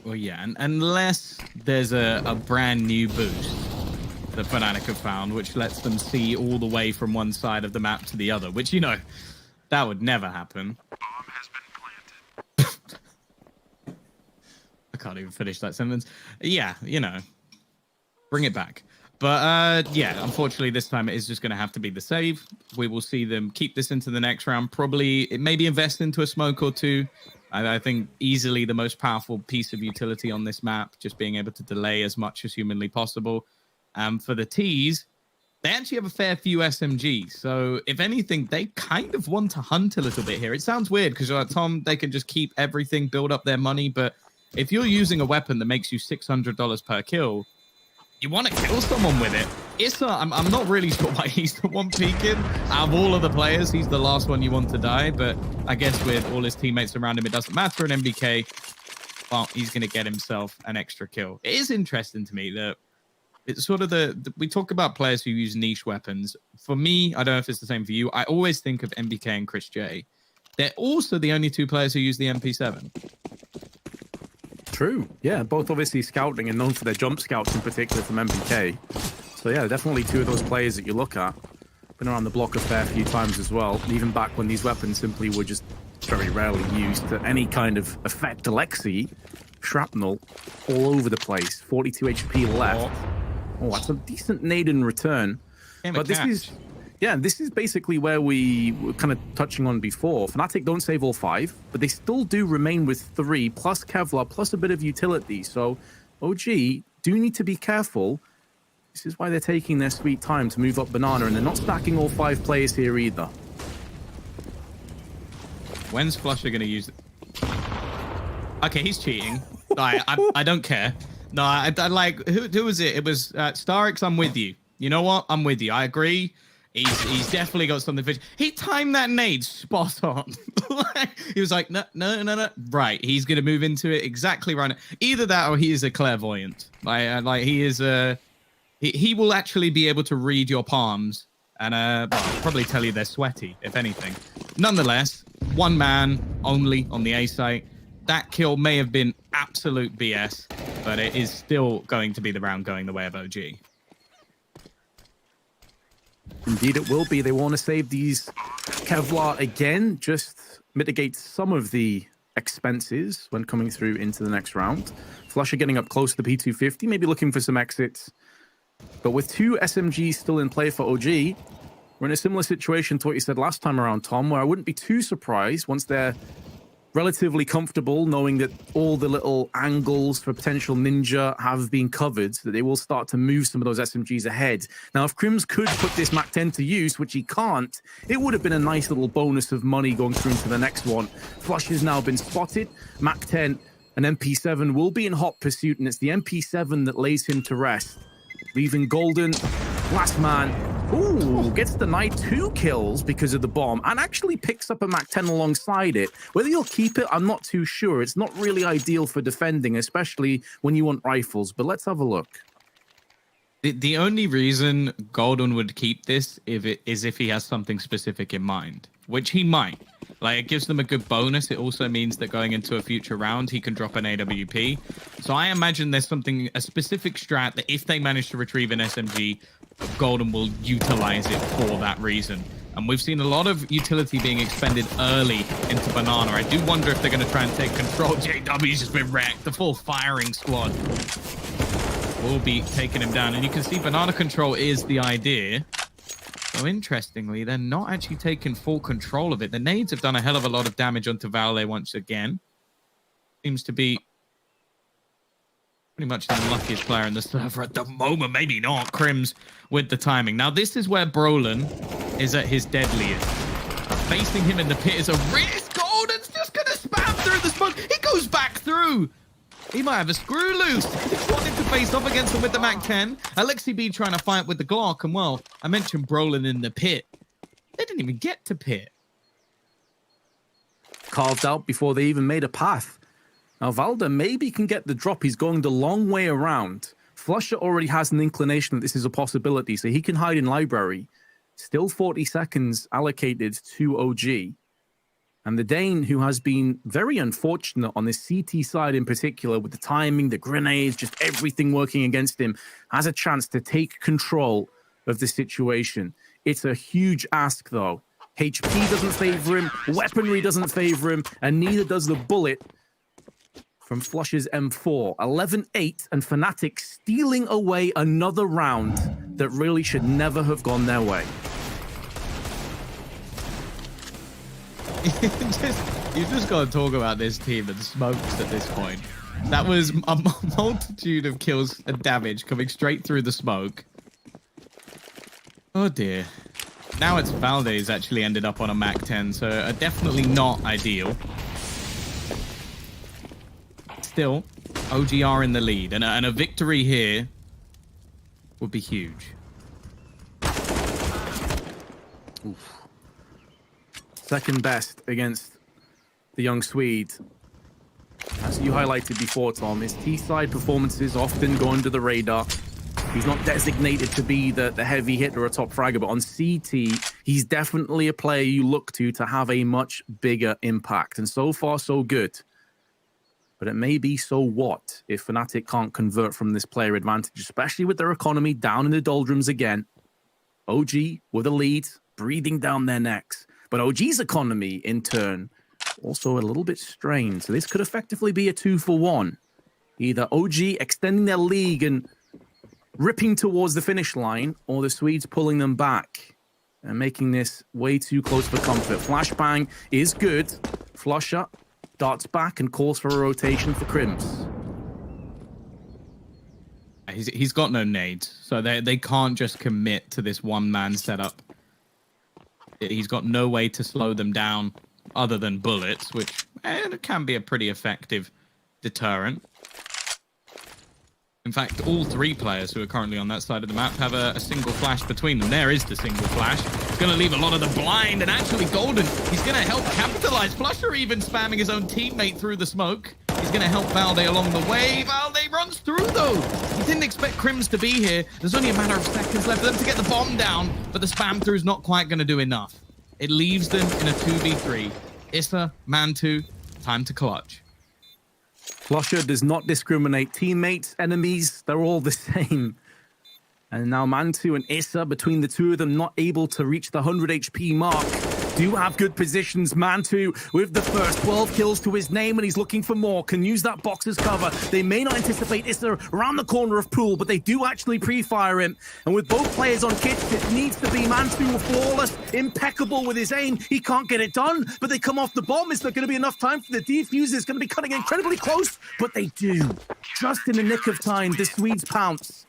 Speaker 2: Well, yeah, and unless there's a brand new boost that Fnatic have found, which lets them see all the way from one side of the map to the other, which, you know, that would never happen. Bomb has been planted. I can't even finish that sentence. Yeah, you know, bring it back. But, yeah, unfortunately, this time it is just going to have to be the save. We will see them keep this into the next round. Probably, maybe invest into a smoke or 2. I think easily the most powerful piece of utility on this map, just being able to delay as much as humanly possible. For the T's, they actually have a fair few SMGs. So if anything, they kind of want to hunt a little bit here. It sounds weird because like Tom, they can just keep everything, build up their money. But if you're using a weapon that makes you $600 per kill, you want to kill someone with it. Issa, I'm not really sure why he's the one peeking. Out of all of the players, he's the last one you want to die. But I guess with all his teammates around him, it doesn't matter. And MBK, well, he's going to get himself an extra kill. It is interesting to me that it's sort of we talk about players who use niche weapons. For me, I don't know if it's the same for you. I always think of MBK and Chris J. They're also the only 2 players who use the MP7.
Speaker 1: True. Yeah, both obviously scouting and known for their jump scouts in particular from MBK. So yeah, definitely 2 of those players that you look at. Been around the block a fair few times as well. Even back when these weapons simply were just very rarely used to any kind of effect. Alexi, shrapnel, all over the place. 42 HP left. Oh, that's a decent nade in return. But this is basically where we were kind of touching on before. Fnatic don't save all 5, but they still do remain with 3, plus Kevlar, plus a bit of utility. So OG do need to be careful. This is why they're taking their sweet time to move up Banana, and they're not stacking all 5 players here either.
Speaker 2: When's Flusher going to use it? Okay, he's cheating. I don't care. No, I like, who was it? It was Starix, I'm with you. You know what? I'm with you. I agree. He's definitely got something fishy. He timed that nade spot on. He was like, no. Right, he's going to move into it exactly right. Either that or he is a clairvoyant. Like he is he will actually be able to read your palms and probably tell you they're sweaty, if anything. Nonetheless, 1 man only on the A site. that kill may have been absolute BS, but it is still going to be the round going the way of OG.
Speaker 1: Indeed, it will be. They want to save these Kevlar again, just mitigate some of the expenses when coming through into the next round. Flusher getting up close to the P250, maybe looking for some exits. But with 2 SMGs still in play for OG, we're in a similar situation to what you said last time around, Tom, where I wouldn't be too surprised once they're relatively comfortable knowing that all the little angles for potential Ninja have been covered, that they will start to move some of those SMGs ahead. Now, if Crims could put this MAC-10 to use, which he can't, it would have been a nice little bonus of money going through into the next one. Flush has now been spotted. MAC-10 and MP7 will be in hot pursuit, and it's the MP7 that lays him to rest. Leaving Golden, last man. Ooh, gets denied 2 kills because of the bomb and actually picks up a MAC-10 alongside it. Whether you'll keep it, I'm not too sure. It's not really ideal for defending, especially when you want rifles, but let's have a look.
Speaker 2: The only reason Golden would keep this is if he has something specific in mind, which he might. Like, it gives them a good bonus. It also means that going into a future round, he can drop an AWP. So I imagine there's a specific strat that if they manage to retrieve an SMG, Golden will utilize it for that reason. And we've seen a lot of utility being expended early into Banana. I do wonder if they're going to try and take control. JW's just been wrecked. The full firing squad will be taking him down. And you can see Banana control is the idea. So interestingly, they're not actually taking full control of it. The nades have done a hell of a lot of damage onto Vale once again. Seems to be pretty much the unluckiest player in the server at the moment. Maybe not. Crims with the timing. Now, this is where Brolin is at his deadliest. Facing him in the pit is a risk. Golden's just going to spam through the smoke. He goes back through. He might have a screw loose. He's wanting to face off against him with the MAC-10. Alexi B trying to fight with the Glock. And, well, I mentioned Brolin in the pit. They didn't even get to pit.
Speaker 1: Carved out before they even made a path. Now, Valda maybe can get the drop. He's going the long way around. Flusher already has an inclination that this is a possibility, so he can hide in library. Still 40 seconds allocated to OG. And the Dane, who has been very unfortunate on this CT side in particular, with the timing, the grenades, just everything working against him, has a chance to take control of the situation. It's a huge ask, though. HP doesn't favor him, weaponry doesn't favor him, and neither does the bullet from Flush's M4. 11-8, and Fnatic stealing away another round that really should never have gone their way.
Speaker 2: You just got to talk about this team and smokes at this point. That was a multitude of kills and damage coming straight through the smoke. Oh dear. Now it's Valdez actually ended up on a MAC-10, so definitely not ideal. Still, OGR in the lead, and a victory here would be huge.
Speaker 1: Oof. Second best against the young Swede. As you highlighted before, Tom, his T-side performances often go under the radar. He's not designated to be the heavy hitter or a top fragger, but on CT, he's definitely a player you look to have a much bigger impact. And so far, so good. But it may be so what if Fnatic can't convert from this player advantage, especially with their economy down in the doldrums again. OG with a lead, breathing down their necks. But OG's economy, in turn, also a little bit strained. So this could effectively be a 2-for-1. Either OG extending their lead and ripping towards the finish line, or the Swedes pulling them back and making this way too close for comfort. Flashbang is good. Flusher darts back and calls for a rotation for Crims.
Speaker 2: He's got no nades, so they can't just commit to this one-man setup. He's got no way to slow them down other than bullets, which can be a pretty effective deterrent. In fact, all 3 players who are currently on that side of the map have a single flash between them. There is the single flash. It's going to leave a lot of the blind, and actually Golden, he's going to help capitalize. Flusher even spamming his own teammate through the smoke. He's going to help Valde along the way. Valde runs through, though. He didn't expect Crims to be here. There's only a matter of seconds left for them to get the bomb down, but the spam through is not quite going to do enough. It leaves them in a 2v3. Issa, Mantu, time to clutch.
Speaker 1: Flusher does not discriminate teammates, enemies, they're all the same. And now Mantu and Issa, between the two of them, not able to reach the 100 HP mark. Do have good positions. Mantu with the first 12 kills to his name, and he's looking for more. Can use that box as cover. They may not anticipate Issa around the corner of Pool, but they do actually pre-fire him. And with both players on kits, it needs to be Mantu flawless, impeccable with his aim. He can't get it done, but they come off the bomb. Is there going to be enough time for the defuse? It's going to be cutting incredibly close, but they do. Just in the nick of time, the Swedes pounce.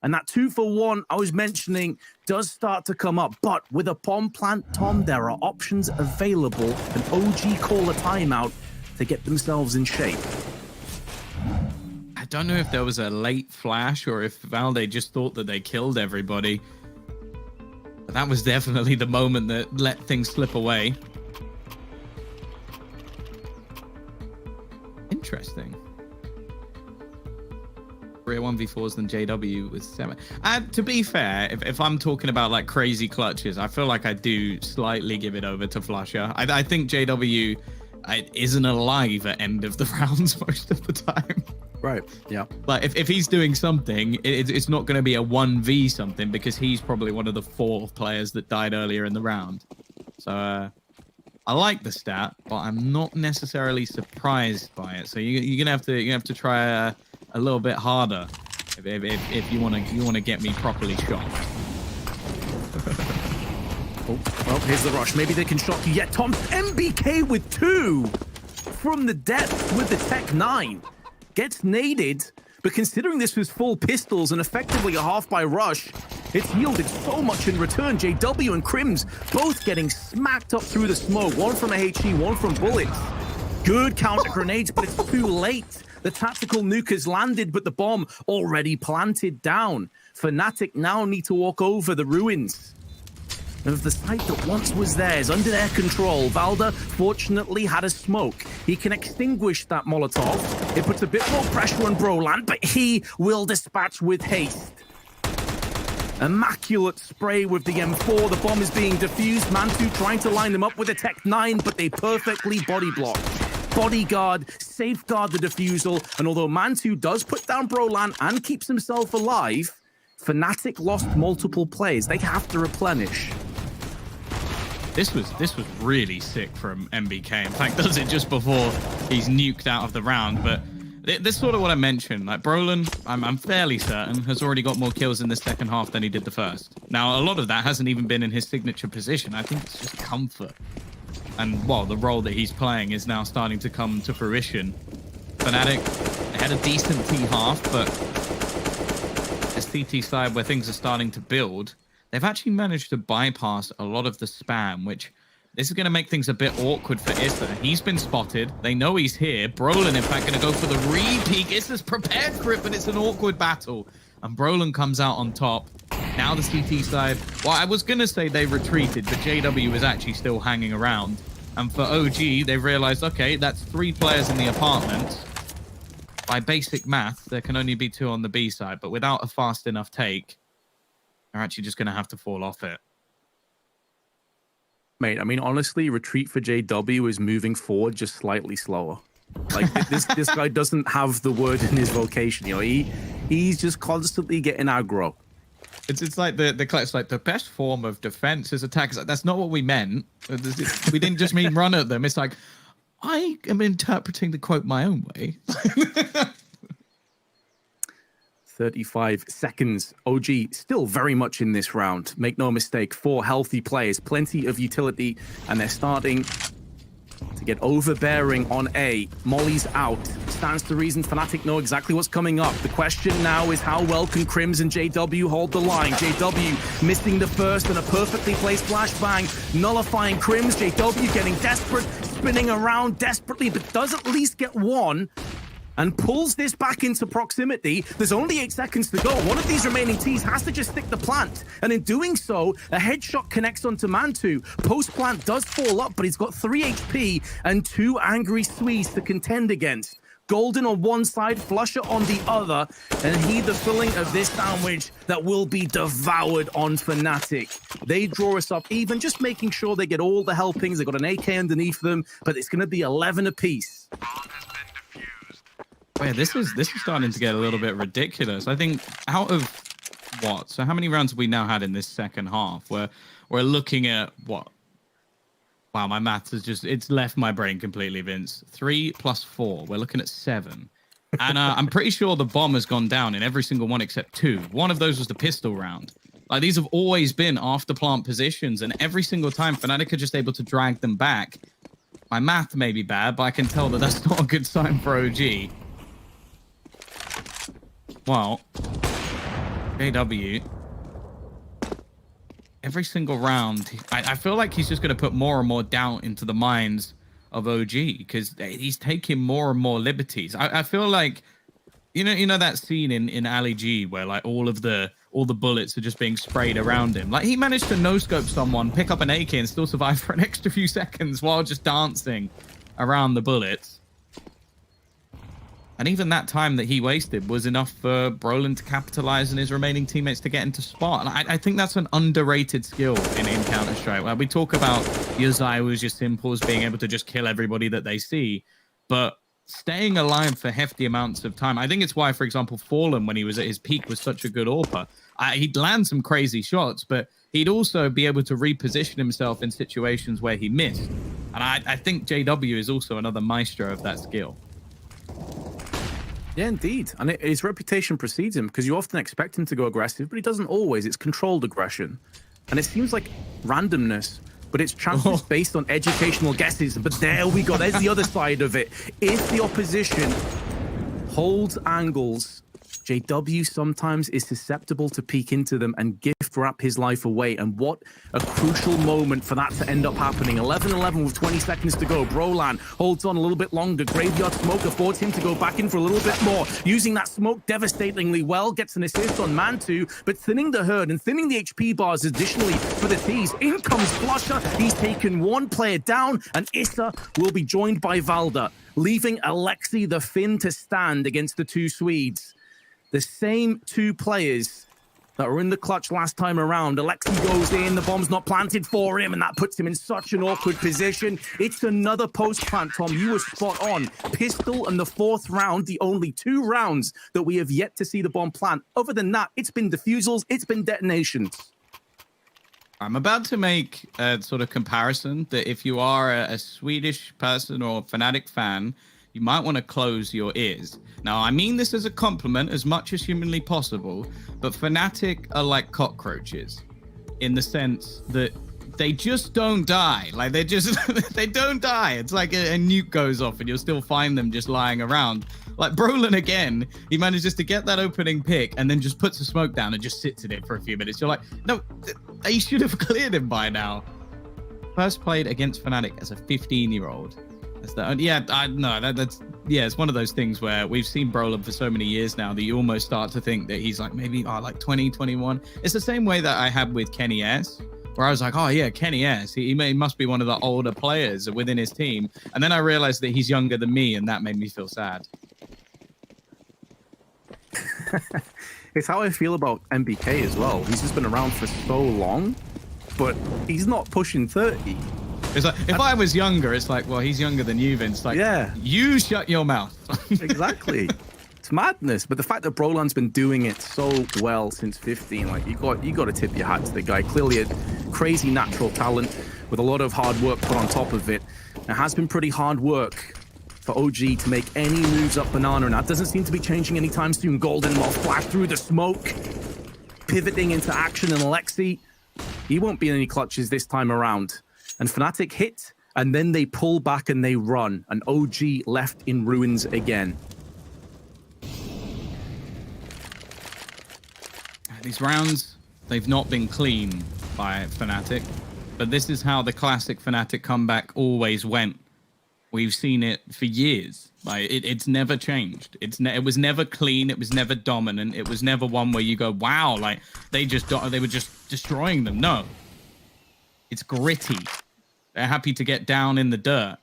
Speaker 1: And that 2-for-1 I was mentioning does start to come up. But with a bomb plant, Tom, there are options available. And OG call a timeout to get themselves in shape.
Speaker 2: I don't know if there was a late flash or if Valde just thought that they killed everybody. But that was definitely the moment that let things slip away. Interesting. 1v4s than JW with 7. And to be fair, if I'm talking about like crazy clutches, I feel like I do slightly give it over to Flusher. I think JW isn't alive at end of the rounds most of the time.
Speaker 1: Right, yeah.
Speaker 2: But if he's doing something, it's not going to be a 1v something because he's probably one of the 4 players that died earlier in the round. So I like the stat, but I'm not necessarily surprised by it. So you're gonna have to try a little bit harder if you want to get me properly shot.
Speaker 1: Oh, well, here's the rush. Maybe they can shock you yet. Tom, MBK with 2 from the depth with the Tech 9. Gets naded, but considering this was full pistols and effectively a half by rush, it's yielded so much in return. JW and Crims both getting smacked up through the smoke. One from a HE, one from bullets. Good counter grenades, but it's too late. The tactical nuke has landed, but the bomb already planted down. Fnatic now need to walk over the ruins of the site that once was theirs, under their control. Valda fortunately had a smoke. He can extinguish that Molotov. It puts a bit more pressure on Broland, but he will dispatch with haste. Immaculate spray with the M4. The bomb is being defused. Mantu trying to line them up with a Tech 9, but they perfectly body block. Bodyguard, safeguard the defusal, and although Mantu does put down Broland and keeps himself alive, Fnatic lost multiple players. They have to replenish.
Speaker 2: This was really sick from MBK. In fact, does it just before he's nuked out of the round. But this is sort of what I mentioned. Like Broland, I'm fairly certain, has already got more kills in the second half than he did the first. Now, a lot of that hasn't even been in his signature position. I think it's just comfort. And, well, the role that he's playing is now starting to come to fruition. Fnatic had a decent T-half, but this CT side where things are starting to build, they've actually managed to bypass a lot of the spam, which this is going to make things a bit awkward for Issa. He's been spotted. They know he's here. Broland, in fact, going to go for the re-peek. Issa's prepared for it, but it's an awkward battle. And Broland comes out on top. Now the CT side, well, I was going to say they retreated, but JW is actually still hanging around. And for OG, they've realized, okay, that's 3 players in the apartment. By basic math, there can only be 2 on the B side, but without a fast enough take, they're actually just going to have to fall off it.
Speaker 1: Mate, I mean, honestly, retreat for JW is moving forward just slightly slower. Like, this guy doesn't have the word in his vocation. You know, he's just constantly getting aggro.
Speaker 2: It's like it's like the best form of defense is attack. It's like, that's not what we meant. We didn't just mean run at them. It's like, I am interpreting the quote my own way.
Speaker 1: 35 seconds. OG still very much in this round. Make no mistake, 4 healthy players, plenty of utility, and they're starting to get overbearing on A. Molly's out. Stands to reason Fnatic know exactly what's coming up. The question now is how well can Crims and JW hold the line? JW missing the first and a perfectly placed flashbang, nullifying Crims. JW getting desperate, spinning around desperately, but does at least get one. And pulls this back into proximity. There's only 8 seconds to go. One of these remaining Ts has to just stick the plant. And in doing so, a headshot connects onto Mantu. Post-plant does fall up, but he's got 3 HP and 2 angry Swedes to contend against. Golden on one side, Flusher on the other. And he the filling of this sandwich that will be devoured on Fnatic. They draw us up even, just making sure they get all the helpings. They got an AK underneath them, but it's going to be 11 apiece.
Speaker 2: Yeah, this is starting to get a little bit ridiculous. I think out of what? So how many rounds have we now had in this second half? We're looking at what? Wow, my maths is it's left my brain completely, Vince. 3 + 4. We're looking at 7. And I'm pretty sure the bomb has gone down in every single one except 2. One of those was the pistol round. Like, these have always been after plant positions, and every single time Fnatic are just able to drag them back. My math may be bad, but I can tell that that's not a good sign for OG. Well, JW, every single round, I feel like he's just going to put more and more doubt into the minds of OG because he's taking more and more liberties. I feel like, you know that scene in Ali G where like all the bullets are just being sprayed around him. Like, he managed to no-scope someone, pick up an AK, and still survive for an extra few seconds while just dancing around the bullets. And even that time that he wasted was enough for Brolin to capitalize and his remaining teammates to get into spot. And I think that's an underrated skill in Counter-Strike. Like, we talk about your Zywus, your Simples being able to just kill everybody that they see. But staying alive for hefty amounts of time. I think it's why, for example, Fallen, when he was at his peak, was such a good AWPer. He'd land some crazy shots, but he'd also be able to reposition himself in situations where he missed. And I think JW is also another maestro of that skill.
Speaker 1: Yeah, indeed. And his reputation precedes him because you often expect him to go aggressive, but he doesn't always. It's controlled aggression. And it seems like randomness, but it's chances based on educational guesses. But there we go. There's the other side of it. If the opposition holds angles, JW sometimes is susceptible to peek into them and gift wrap his life away. And what a crucial moment for that to end up happening. 11-11 with 20 seconds to go. Brolan holds on a little bit longer. Graveyard Smoke affords him to go back in for a little bit more. Using that smoke devastatingly well. Gets an assist on Mantu, but thinning the herd and thinning the HP bars additionally for the T's. In comes Flusher. He's taken one player down, and Issa will be joined by Valda, leaving Alexi the Finn to stand against the two Swedes. The same two players that were in the clutch last time around. Alexi goes in, the bomb's not planted for him, and that puts him in such an awkward position. It's another post-plant, Tom. You were spot on. Pistol and the 4th round, the only 2 rounds that we have yet to see the bomb plant. Other than that, it's been defusals, it's been detonations.
Speaker 2: I'm about to make a sort of comparison that if you are a Swedish person or Fnatic fan, you might want to close your ears. Now, I mean this as a compliment as much as humanly possible, but Fnatic are like cockroaches in the sense that they just don't die. Like, they don't die. It's like a nuke goes off and you'll still find them just lying around. Like Brolin again, he manages to get that opening pick and then just puts a smoke down and just sits in it for a few minutes. You're like, no, they should have cleared him by now. First played against Fnatic as a 15-year-old. It's one of those things where we've seen Brolin for so many years now that you almost start to think that he's like maybe like 20, 21. It's the same way that I had with Kenny S, where I was like, oh yeah, Kenny S, he must be one of the older players within his team. And then I realized that he's younger than me, and that made me feel sad.
Speaker 1: It's how I feel about MBK as well. He's just been around for so long, but he's not pushing 30.
Speaker 2: It's like, if I was younger, it's like, well, he's younger than you, Vince. Like,
Speaker 1: yeah,
Speaker 2: you shut your mouth.
Speaker 1: Exactly. It's madness. But the fact that Brolan's been doing it so well since 15, like, you got to tip your hat to the guy. Clearly a crazy natural talent with a lot of hard work put on top of it. It has been pretty hard work for OG to make any moves up Banana, and that doesn't seem to be changing anytime soon. Golden Moth flash through the smoke, pivoting into action, and Alexi, he won't be in any clutches this time around. And Fnatic hit, and then they pull back and they run. And OG left in ruins again.
Speaker 2: These rounds, they've not been clean by Fnatic. But this is how the classic Fnatic comeback always went. We've seen it for years. Like, it's never changed. It was never clean. It was never dominant. It was never one where you go, wow, like they were just destroying them. No. It's gritty. They're happy to get down in the dirt.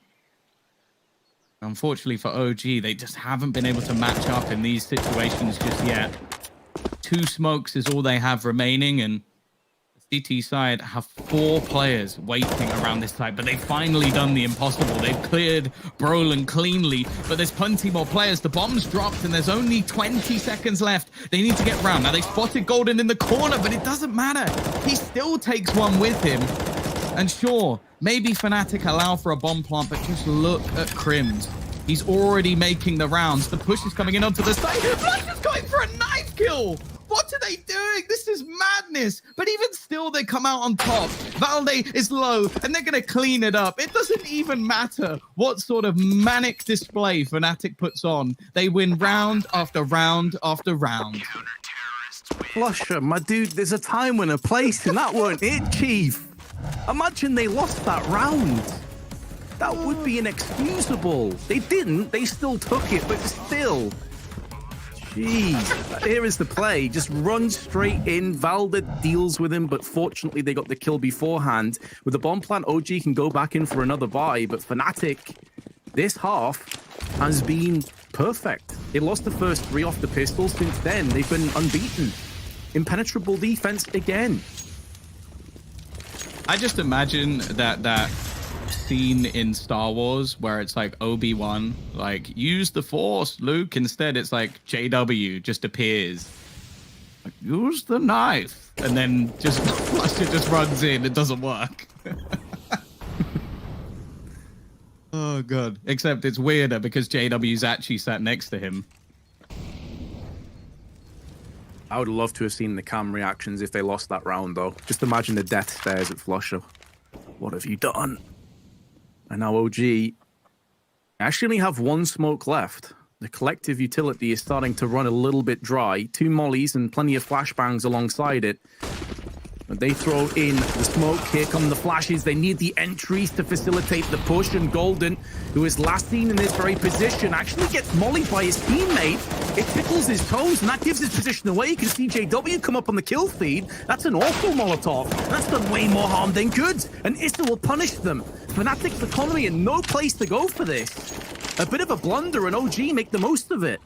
Speaker 2: Unfortunately for OG, they just haven't been able to match up in these situations just yet. 2 smokes is all they have remaining, and GT side have 4 players waiting around this site, but they've finally done the impossible. They've cleared Brolin cleanly, but there's plenty more players. The bomb's dropped and there's only 20 seconds left. They need to get round. Now they spotted Golden in the corner, but it doesn't matter. He still takes one with him. And sure, maybe Fnatic allow for a bomb plant, but just look at Crims. He's already making the rounds. The push is coming in onto the side. Flash is going for a knife kill. What are they doing? This is madness. But even still, they come out on top. Valde is low, and they're going to clean it up. It doesn't even matter what sort of manic display Fnatic puts on. They win round after round after round.
Speaker 1: Flusher, my dude, there's a time when a place, and that weren't it, Chief. Imagine they lost that round. That would be inexcusable. They didn't. They still took it, but still. Jeez. Here is the play. Just run straight in. Valda deals with him, but fortunately they got the kill beforehand. With the bomb plant, OG can go back in for another buy, but Fnatic, this half, has been perfect. They lost the first 3 off the pistol. Since then, they've been unbeaten. Impenetrable defense again.
Speaker 2: I just imagine that scene in Star Wars where it's like Obi-Wan, like, use the Force, Luke. Instead, it's like JW just appears. Like, use the knife. And then just it just runs in. It doesn't work. Oh, God. Except it's weirder because JW's actually sat next to him.
Speaker 1: I would love to have seen the cam reactions if they lost that round, though. Just imagine the death stares at Flusher. What have you done? And now OG actually only have 1 smoke left. The collective utility is starting to run a little bit dry. 2 mollies and plenty of flashbangs alongside it. But they throw in the smoke. Here come the flashes. They need the entries to facilitate the push. And Golden, who is last seen in this very position, actually gets mollied by his teammate. It tickles his toes, and that gives his position away. You can see JW come up on the kill feed. That's an awful Molotov. That's done way more harm than good. And Issa will punish them. Fnatic's economy in no place to go for this. A bit of a blunder, and OG make the most of it.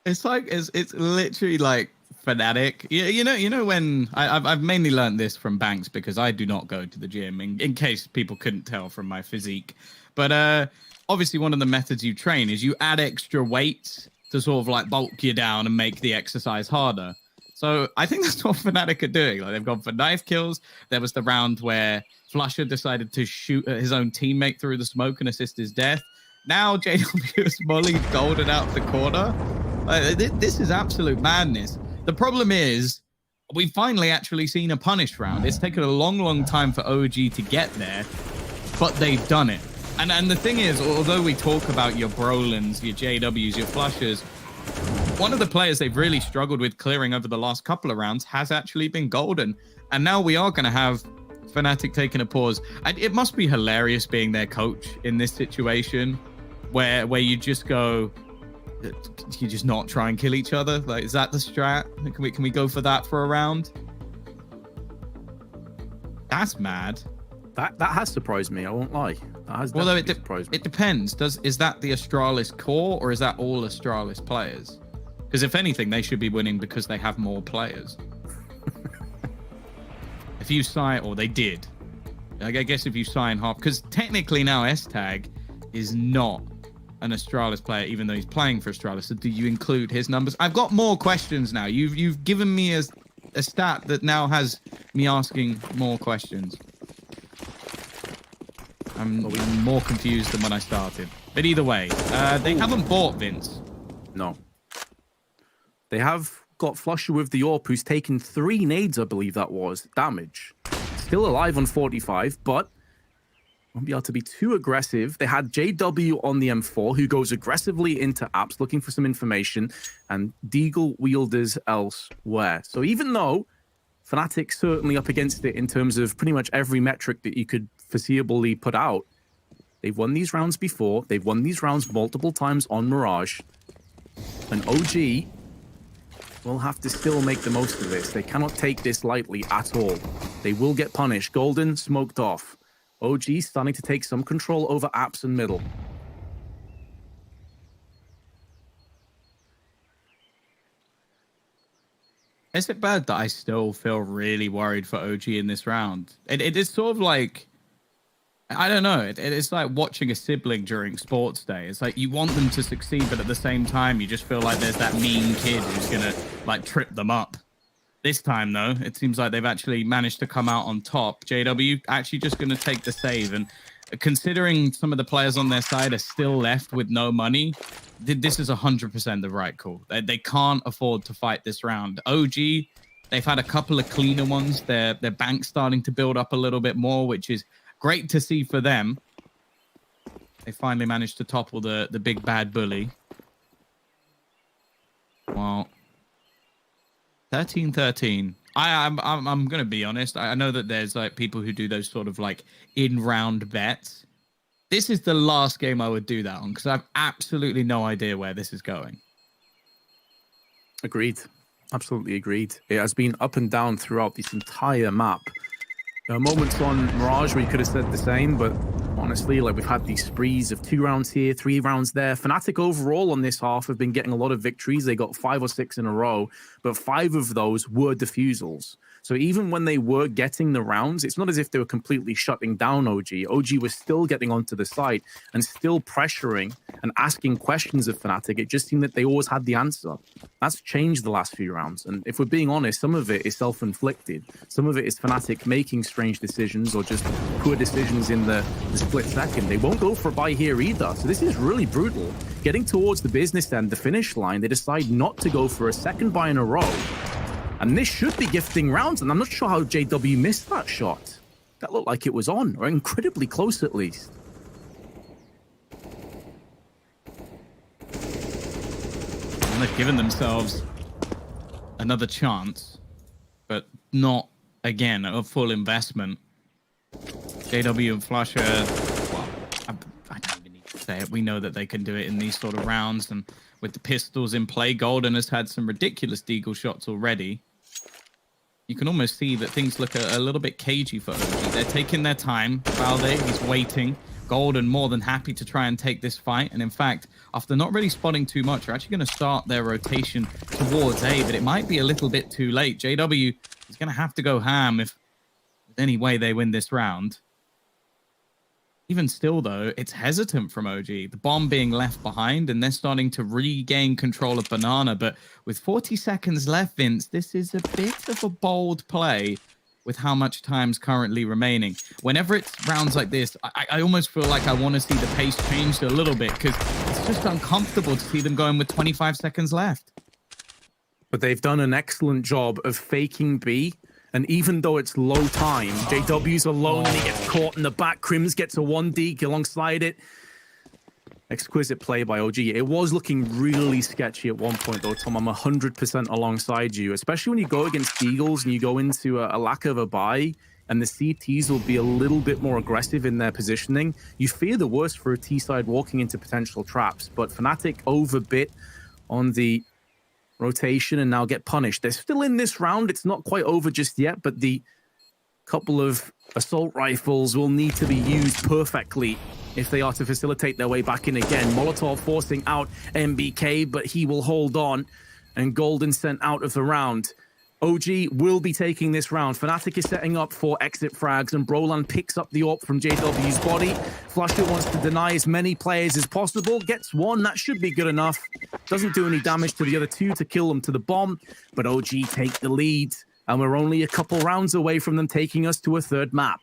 Speaker 2: It's like it's literally like Fnatic. You know when I've mainly learned this from Banks because I do not go to the gym in case people couldn't tell from my physique. But obviously one of the methods you train is you add extra weight to sort of like bulk you down and make the exercise harder. So I think that's what Fnatic are doing. Like they've gone for knife kills. There was the round where Flusher decided to shoot at his own teammate through the smoke and assist his death. Now JW is mollied Golden out the corner. This is absolute madness. The problem is, we've finally actually seen a punish round. It's taken a long, long time for OG to get there, but they've done it. And the thing is, although we talk about your Brolins, your JWs, your Flushers, one of the players they've really struggled with clearing over the last couple of rounds has actually been Golden. And now we are going to have Fnatic taking a pause. It must be hilarious being their coach in this situation where you just go... You just not try and kill each other? Like, is that the strat? Can we go for that for a round? That's mad.
Speaker 1: That has surprised me, I won't lie. That has definitely surprised me.
Speaker 2: It depends. Is that the Astralis core or is that all Astralis players? Because if anything, they should be winning because they have more players. If you sign, or they did. I guess if you sign half, because technically now S-Tag is not an Astralis player, even though he's playing for Astralis. So do you include his numbers? I've got more questions now. You've given me a stat that now has me asking more questions. I'm more confused than when I started. But either way, they haven't bought Vince.
Speaker 1: No. They have got Flusher with the AWP, who's taken 3 nades, I believe that was, damage. Still alive on 45, but won't be able to be too aggressive. They had JW on the M4, who goes aggressively into apps looking for some information, and Deagle wielders elsewhere. So even though Fnatic certainly up against it in terms of pretty much every metric that you could foreseeably put out, they've won these rounds before. They've won these rounds multiple times on Mirage. And OG will have to still make the most of this. They cannot take this lightly at all. They will get punished. Golden smoked off. OG starting to take some control over apps and middle.
Speaker 2: Is it bad that I still feel really worried for OG in this round? It is sort of like, I don't know. It's like watching a sibling during sports day. It's like you want them to succeed, but at the same time, you just feel like there's that mean kid who's gonna like trip them up. This time, though, it seems like they've actually managed to come out on top. JW actually just gonna take the save, and considering some of the players on their side are still left with no money, this is 100% the right call. They can't afford to fight this round. OG, they've had a couple of cleaner ones. Their bank's starting to build up a little bit more, which is great to see for them. They finally managed to topple the big bad bully. Well, 13-13. I'm gonna be honest. I know that there's like people who do those sort of like in-round bets. This is the last game I would do that on because I have absolutely no idea where this is going.
Speaker 1: Agreed. Absolutely agreed. It has been up and down throughout this entire map. There are moments on Mirage where you could have said the same, but honestly, like we've had these sprees of 2 rounds here, 3 rounds there. Fnatic overall on this half have been getting a lot of victories. They got 5 or 6 in a row, but 5 of those were defusals. So even when they were getting the rounds, it's not as if they were completely shutting down OG. OG was still getting onto the site and still pressuring and asking questions of Fnatic. It just seemed that they always had the answer. That's changed the last few rounds. And if we're being honest, some of it is self-inflicted. Some of it is Fnatic making strange decisions or just poor decisions in the split second. They won't go for a buy here either. So this is really brutal. Getting towards the business end, the finish line, they decide not to go for a second buy in a row. And this should be gifting rounds, and I'm not sure how JW missed that shot. That looked like it was on, or incredibly close at least.
Speaker 2: And they've given themselves another chance, but not, again, a full investment. JW and Flusher, well, I don't even need to say it. We know that they can do it in these sort of rounds, and with the pistols in play, Golden has had some ridiculous deagle shots already. You can almost see that things look a little bit cagey for OG. They're taking their time. Valde, he's waiting. Golden more than happy to try and take this fight. And in fact, after not really spotting too much, they're actually going to start their rotation towards A, but it might be a little bit too late. JW is going to have to go ham if there's any way they win this round. Even still, though, it's hesitant from OG. The bomb being left behind, and they're starting to regain control of Banana. But with 40 seconds left, Vince, this is a bit of a bold play with how much time's currently remaining. Whenever it's rounds like this, I almost feel like I want to see the pace changed a little bit because it's just uncomfortable to see them going with 25 seconds left.
Speaker 1: But they've done an excellent job of faking B. And even though it's low time, JW's alone and he gets caught in the back. Crims gets a 1D alongside it. Exquisite play by OG. It was looking really sketchy at one point, though, Tom. I'm 100% alongside you, especially when you go against Eagles and you go into a lack of a buy and the CTs will be a little bit more aggressive in their positioning. You fear the worst for a T-side walking into potential traps, but Fnatic overbit on the rotation and now get punished. They're still in this round. It's not quite over just yet, but the couple of assault rifles will need to be used perfectly if they are to facilitate their way back in again. Molotov forcing out MBK, but he will hold on, and Golden sent out of the round. OG will be taking this round. Fnatic is setting up for exit frags, and Brolan picks up the AWP from JW's body. Flusher wants to deny as many players as possible. Gets one. That should be good enough. Doesn't do any damage to the other two to kill them to the bomb, but OG take the lead, and we're only a couple rounds away from them taking us to a third map.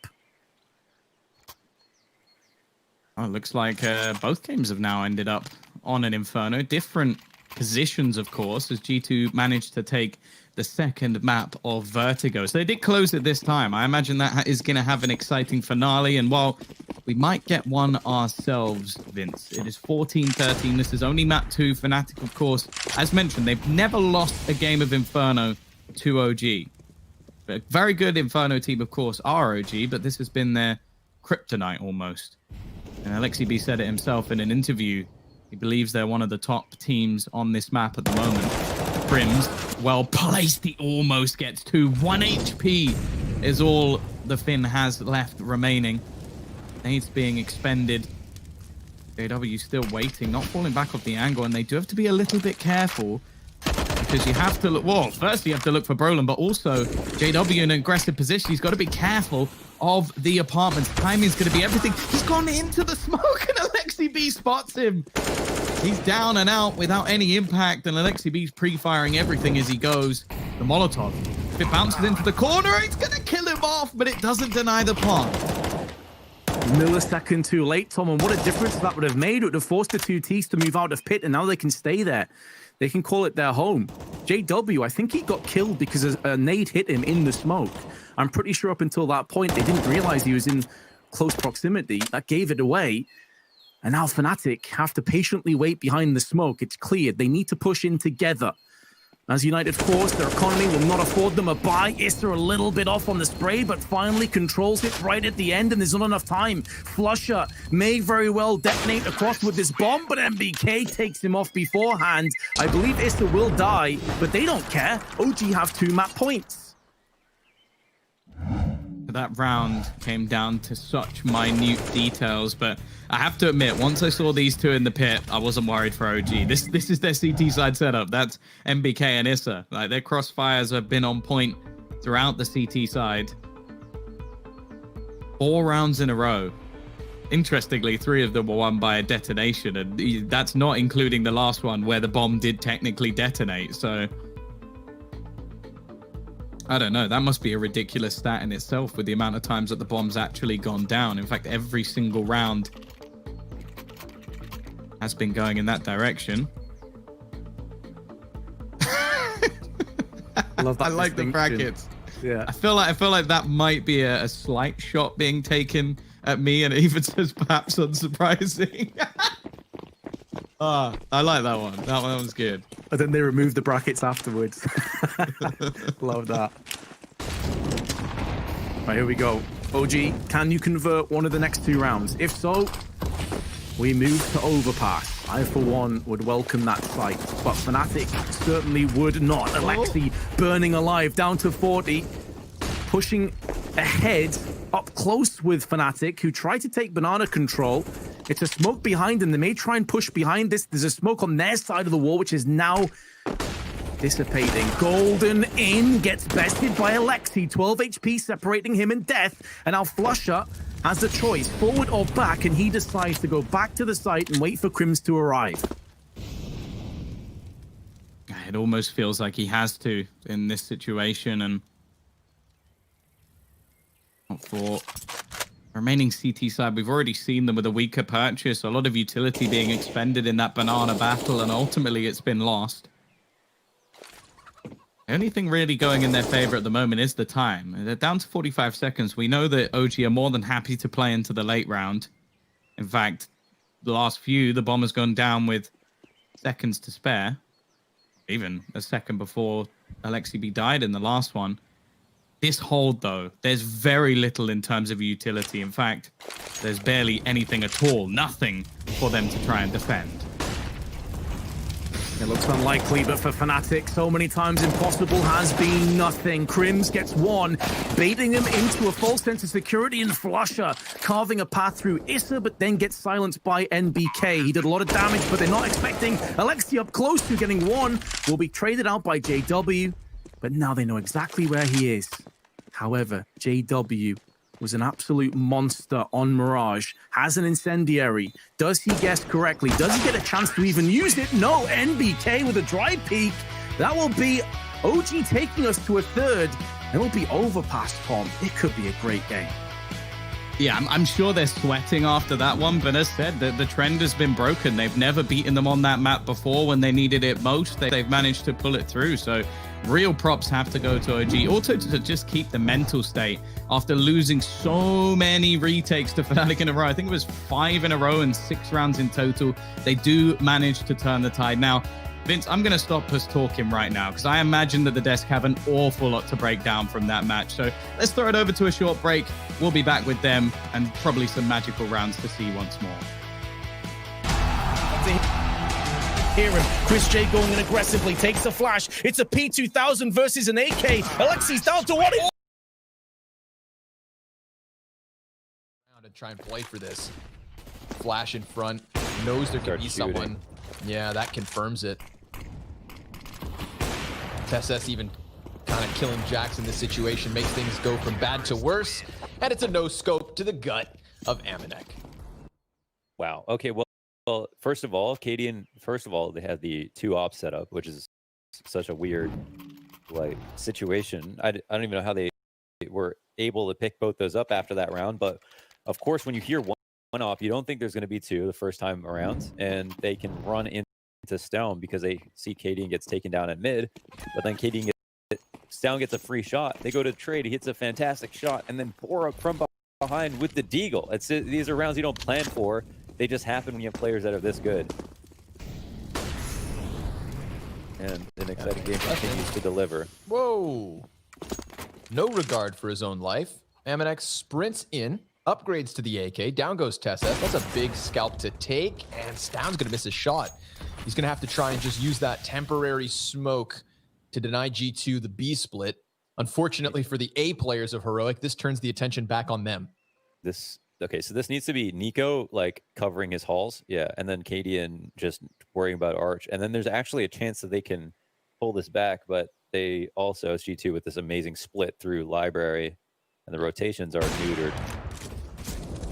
Speaker 2: Oh, it looks like both games have now ended up on an Inferno. Different positions, of course, as G2 managed to take the second map of Vertigo. So they did close it this time. I imagine that is going to have an exciting finale. And while we might get one ourselves, Vince, it is 14-13. This is only map 2. Fnatic, of course, as mentioned, they've never lost a game of Inferno to OG. A very good Inferno team, of course, are OG, but this has been their kryptonite almost. And Alexi B said it himself in an interview. He believes they're one of the top teams on this map at the moment. Crims, well placed. He almost gets 2. 1 HP is all the Finn has left remaining. Nades being expended. JW still waiting, not falling back off the angle, and they do have to be a little bit careful. because you have to look, well, first you have to look for Brolin, but also JW in an aggressive position. He's got to be careful of the apartments. Timing's going to be everything. He's gone into the smoke and Alexi B spots him. He's down and out without any impact, and Alexi B's pre-firing everything as he goes. The Molotov, if it bounces into the corner, it's going to kill him off, but it doesn't deny the plant.
Speaker 1: Millisecond too late, Tom, and what a difference that would have made. It would have forced the two T's to move out of pit, and now they can stay there. They can call it their home. JW, I think he got killed because a nade hit him in the smoke. I'm pretty sure up until that point, they didn't realize he was in close proximity. That gave it away. And now Fnatic have to patiently wait behind the smoke. It's cleared. They need to push in together. As United Force, their economy will not afford them a buy. Issa a little bit off on the spray, but finally controls it right at the end, and there's not enough time. Flusher may very well detonate across with this bomb, but MBK takes him off beforehand. I believe Issa will die, but they don't care. OG have 2 map points.
Speaker 2: That round came down to such minute details, but I have to admit, once I saw these two in the pit, I wasn't worried for OG. This is their CT side setup. That's MBK and Issa. Like, their crossfires have been on point throughout the CT side. 4 rounds in a row. Interestingly, 3 of them were won by a detonation, and that's not including the last one where the bomb did technically detonate. So I don't know. That must be a ridiculous stat in itself with the amount of times that the bomb's actually gone down. In fact, every single round has been going in that direction.
Speaker 1: Love that.
Speaker 2: I like the brackets.
Speaker 1: Yeah.
Speaker 2: I feel like that might be a slight shot being taken at me, and it even says perhaps unsurprising. I like that one. That one was good.
Speaker 1: And then they removed the brackets afterwards. Love that. Right, here we go. OG, can you convert one of the next 2 rounds? If so, we move to Overpass. I, for one, would welcome that fight, but Fnatic certainly would not. Alexi burning alive, down to 40, pushing ahead, up close with Fnatic, who tried to take banana control. It's a smoke behind them. They may try and push behind this. There's a smoke on their side of the wall, which is now dissipating. Golden in, gets bested by Alexi. 12 HP separating him and death. And now Flusher has a choice, forward or back, and he decides to go back to the site and wait for Crims to arrive.
Speaker 2: It almost feels like he has to in this situation, and for remaining CT side, we've already seen them with a weaker purchase, a lot of utility being expended in that banana battle, and ultimately it's been lost. The only thing really going in their favor at the moment is the time. They're down to 45 seconds. We know that OG are more than happy to play into the late round. In fact, the last few, the bomb has gone down with seconds to spare. Even a second before Alexi B died in the last one. This hold, though, there's very little in terms of utility. In fact, there's barely anything at all. Nothing for them to try and defend.
Speaker 1: It looks unlikely, but for Fnatic, so many times impossible has been nothing. Crims gets one, baiting him into a false sense of security, and Flusher carving a path through Issa, but then gets silenced by NBK. He did a lot of damage, but they're not expecting Alexi up close to getting one. Will be traded out by JW, but now they know exactly where he is. However, JW was an absolute monster on Mirage, has an incendiary. Does he guess correctly? Does he get a chance to even use it? No, NBK with a dry peek. That will be OG taking us to a third. It will be Overpass, Tom. It could be a great game.
Speaker 2: Yeah, I'm sure they're sweating after that one, but as said, the trend has been broken. They've never beaten them on that map before when they needed it most. They've managed to pull it through, so real props have to go to OG. Also to just keep the mental state after losing so many retakes to Fnatic in a row. I think it was 5 in a row and 6 rounds in total. They do manage to turn the tide. Now, Vince, I'm going to stop us talking right now because I imagine that the desk have an awful lot to break down from that match. So let's throw it over to a short break. We'll be back with them and probably some magical rounds to see once more.
Speaker 6: Here him, Chris J going in aggressively, takes the flash. It's a P2000 versus an AK. Alexi's down to 1.
Speaker 7: To try and play for this. Flash in front, knows there could be someone. Yeah, that confirms it. TSS even kind of killing Jax in this situation makes things go from bad to worse. And it's a no-scope to the gut of Amanek.
Speaker 3: Wow. Okay, well, first of all, Cadian, they had the 2 ops set up, which is such a weird like situation. I don't even know how they were able to pick both those up after that round, but of course when you hear one op, you don't think there's going to be 2 the first time around, and they can run into Stone because they see Cadian gets taken down at mid, but then Stone gets a free shot. They go to trade, he hits a fantastic shot, and then pour up from behind with the deagle. These are rounds you don't plan for. They just happen when you have players that are this good. And an exciting game continues to deliver.
Speaker 7: Whoa. No regard for his own life. Amanek sprints in, upgrades to the AK, down goes TSS. That's a big scalp to take, and Stound's gonna miss his shot. He's gonna have to try and just use that temporary smoke to deny G2 the B split. Unfortunately for the A players of Heroic, this turns the attention back on them.
Speaker 3: Okay, so this needs to be Nico like covering his halls, yeah, and then Cadian just worrying about Arch, and then there's actually a chance that they can pull this back, but they also G2 with this amazing split through library, and the rotations are neutered.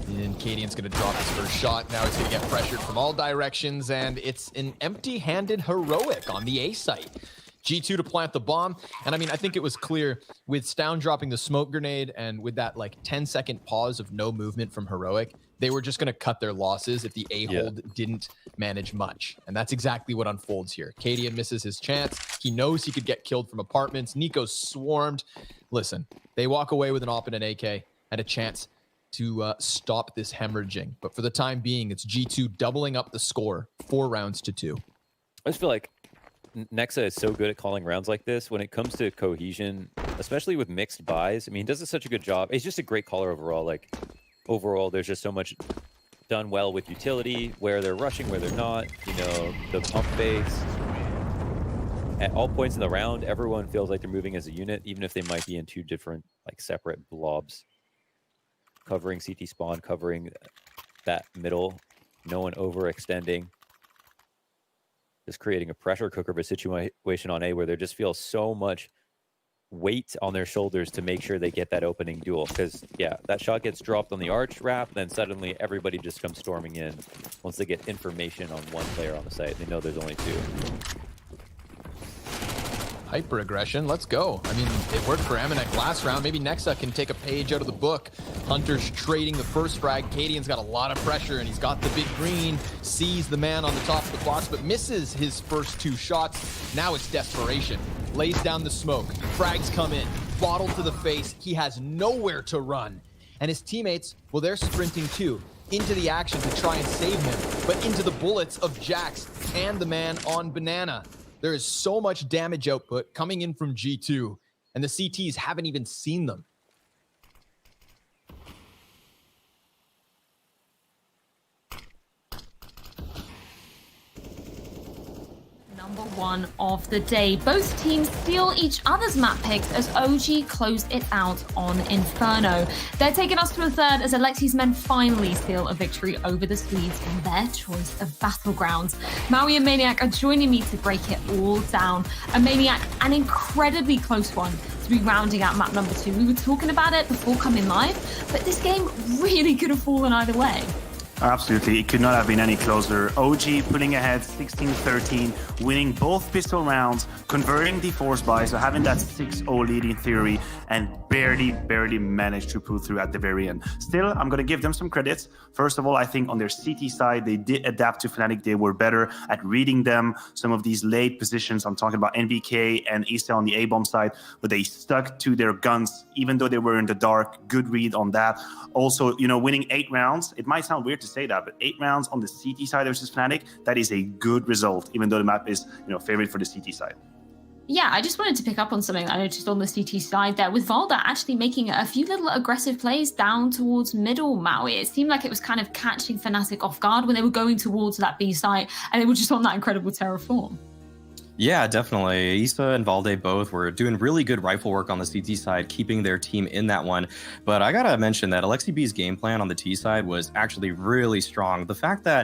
Speaker 7: And Cadian's gonna drop his first shot. Now he's gonna get pressured from all directions, and it's an empty-handed Heroic on the A site. G2 to plant the bomb. And I mean, I think it was clear with Stound dropping the smoke grenade and with that like 10-second pause of no movement from Heroic, they were just going to cut their losses if the A-hold didn't manage much. And that's exactly what unfolds here. Cadian misses his chance. He knows he could get killed from apartments. Nico's swarmed. Listen, they walk away with an op and an AK and a chance to stop this hemorrhaging. But for the time being, it's G2 doubling up the score, 4 rounds to 2.
Speaker 3: I just feel like Nexa is so good at calling rounds like this when it comes to cohesion, especially with mixed buys. I mean, he does such a good job. He's just a great caller overall. Like, overall, there's just so much done well with utility, where they're rushing, where they're not, you know, the pump fakes. At all points in the round, everyone feels like they're moving as a unit, even if they might be in 2 different, like, separate blobs. Covering CT spawn, covering that middle, no one overextending. Just creating a pressure cooker of a situation on A where there just feels so much weight on their shoulders to make sure they get that opening duel. Because, yeah, that shot gets dropped on the arch wrap, then suddenly everybody just comes storming in once they get information on one player on the site. They know there's only 2.
Speaker 7: Hyper aggression, let's go. I mean, it worked for Amanek last round. Maybe Nexa can take a page out of the book. Hunter's trading the first frag. Cadian's got a lot of pressure, and he's got the big green. Sees the man on the top of the box, but misses his first 2 shots. Now it's desperation. Lays down the smoke. Frags come in. Bottle to the face. He has nowhere to run. And his teammates, well, they're sprinting too. Into the action to try and save him, but into the bullets of Jax and the man on Banana. There is so much damage output coming in from G2, and the CTs haven't even seen them.
Speaker 8: Number 1 of the day. Both teams steal each other's map picks as OG close it out on Inferno. They're taking us to a third as Alexi's men finally steal a victory over the Swedes in their choice of battlegrounds. Maui and Maniac are joining me to break it all down. A Maniac, an incredibly close one to be rounding out map number 2. We were talking about it before coming live, but this game really could have fallen either way.
Speaker 9: Absolutely, it could not have been any closer. OG putting ahead 16-13, winning both pistol rounds, converting the force buy, so having that 6-0 lead in theory, and barely managed to pull through at the very end. Still, I'm going to give them some credits. First of all, I think on their CT side, they did adapt to Fnatic. They were better at reading them. Some of these late positions, I'm talking about NBK and Issa on the A-bomb side, but they stuck to their guns, even though they were in the dark. Good read on that. Also, you know, winning 8 rounds, it might sound weird to say that, but 8 rounds on the CT side versus Fnatic, that is a good result, even though the map is, you know, favored for the CT side.
Speaker 8: Yeah, I just wanted to pick up on something I noticed on the CT side there, with Valda actually making a few little aggressive plays down towards middle Maui. It seemed like it was kind of catching Fnatic off guard when they were going towards that B site, and they were just on that incredible terraform.
Speaker 10: Yeah, definitely. Issa and Valde both were doing really good rifle work on the CT side, keeping their team in that one. But I gotta mention that Alexi B's game plan on the T side was actually really strong. The fact that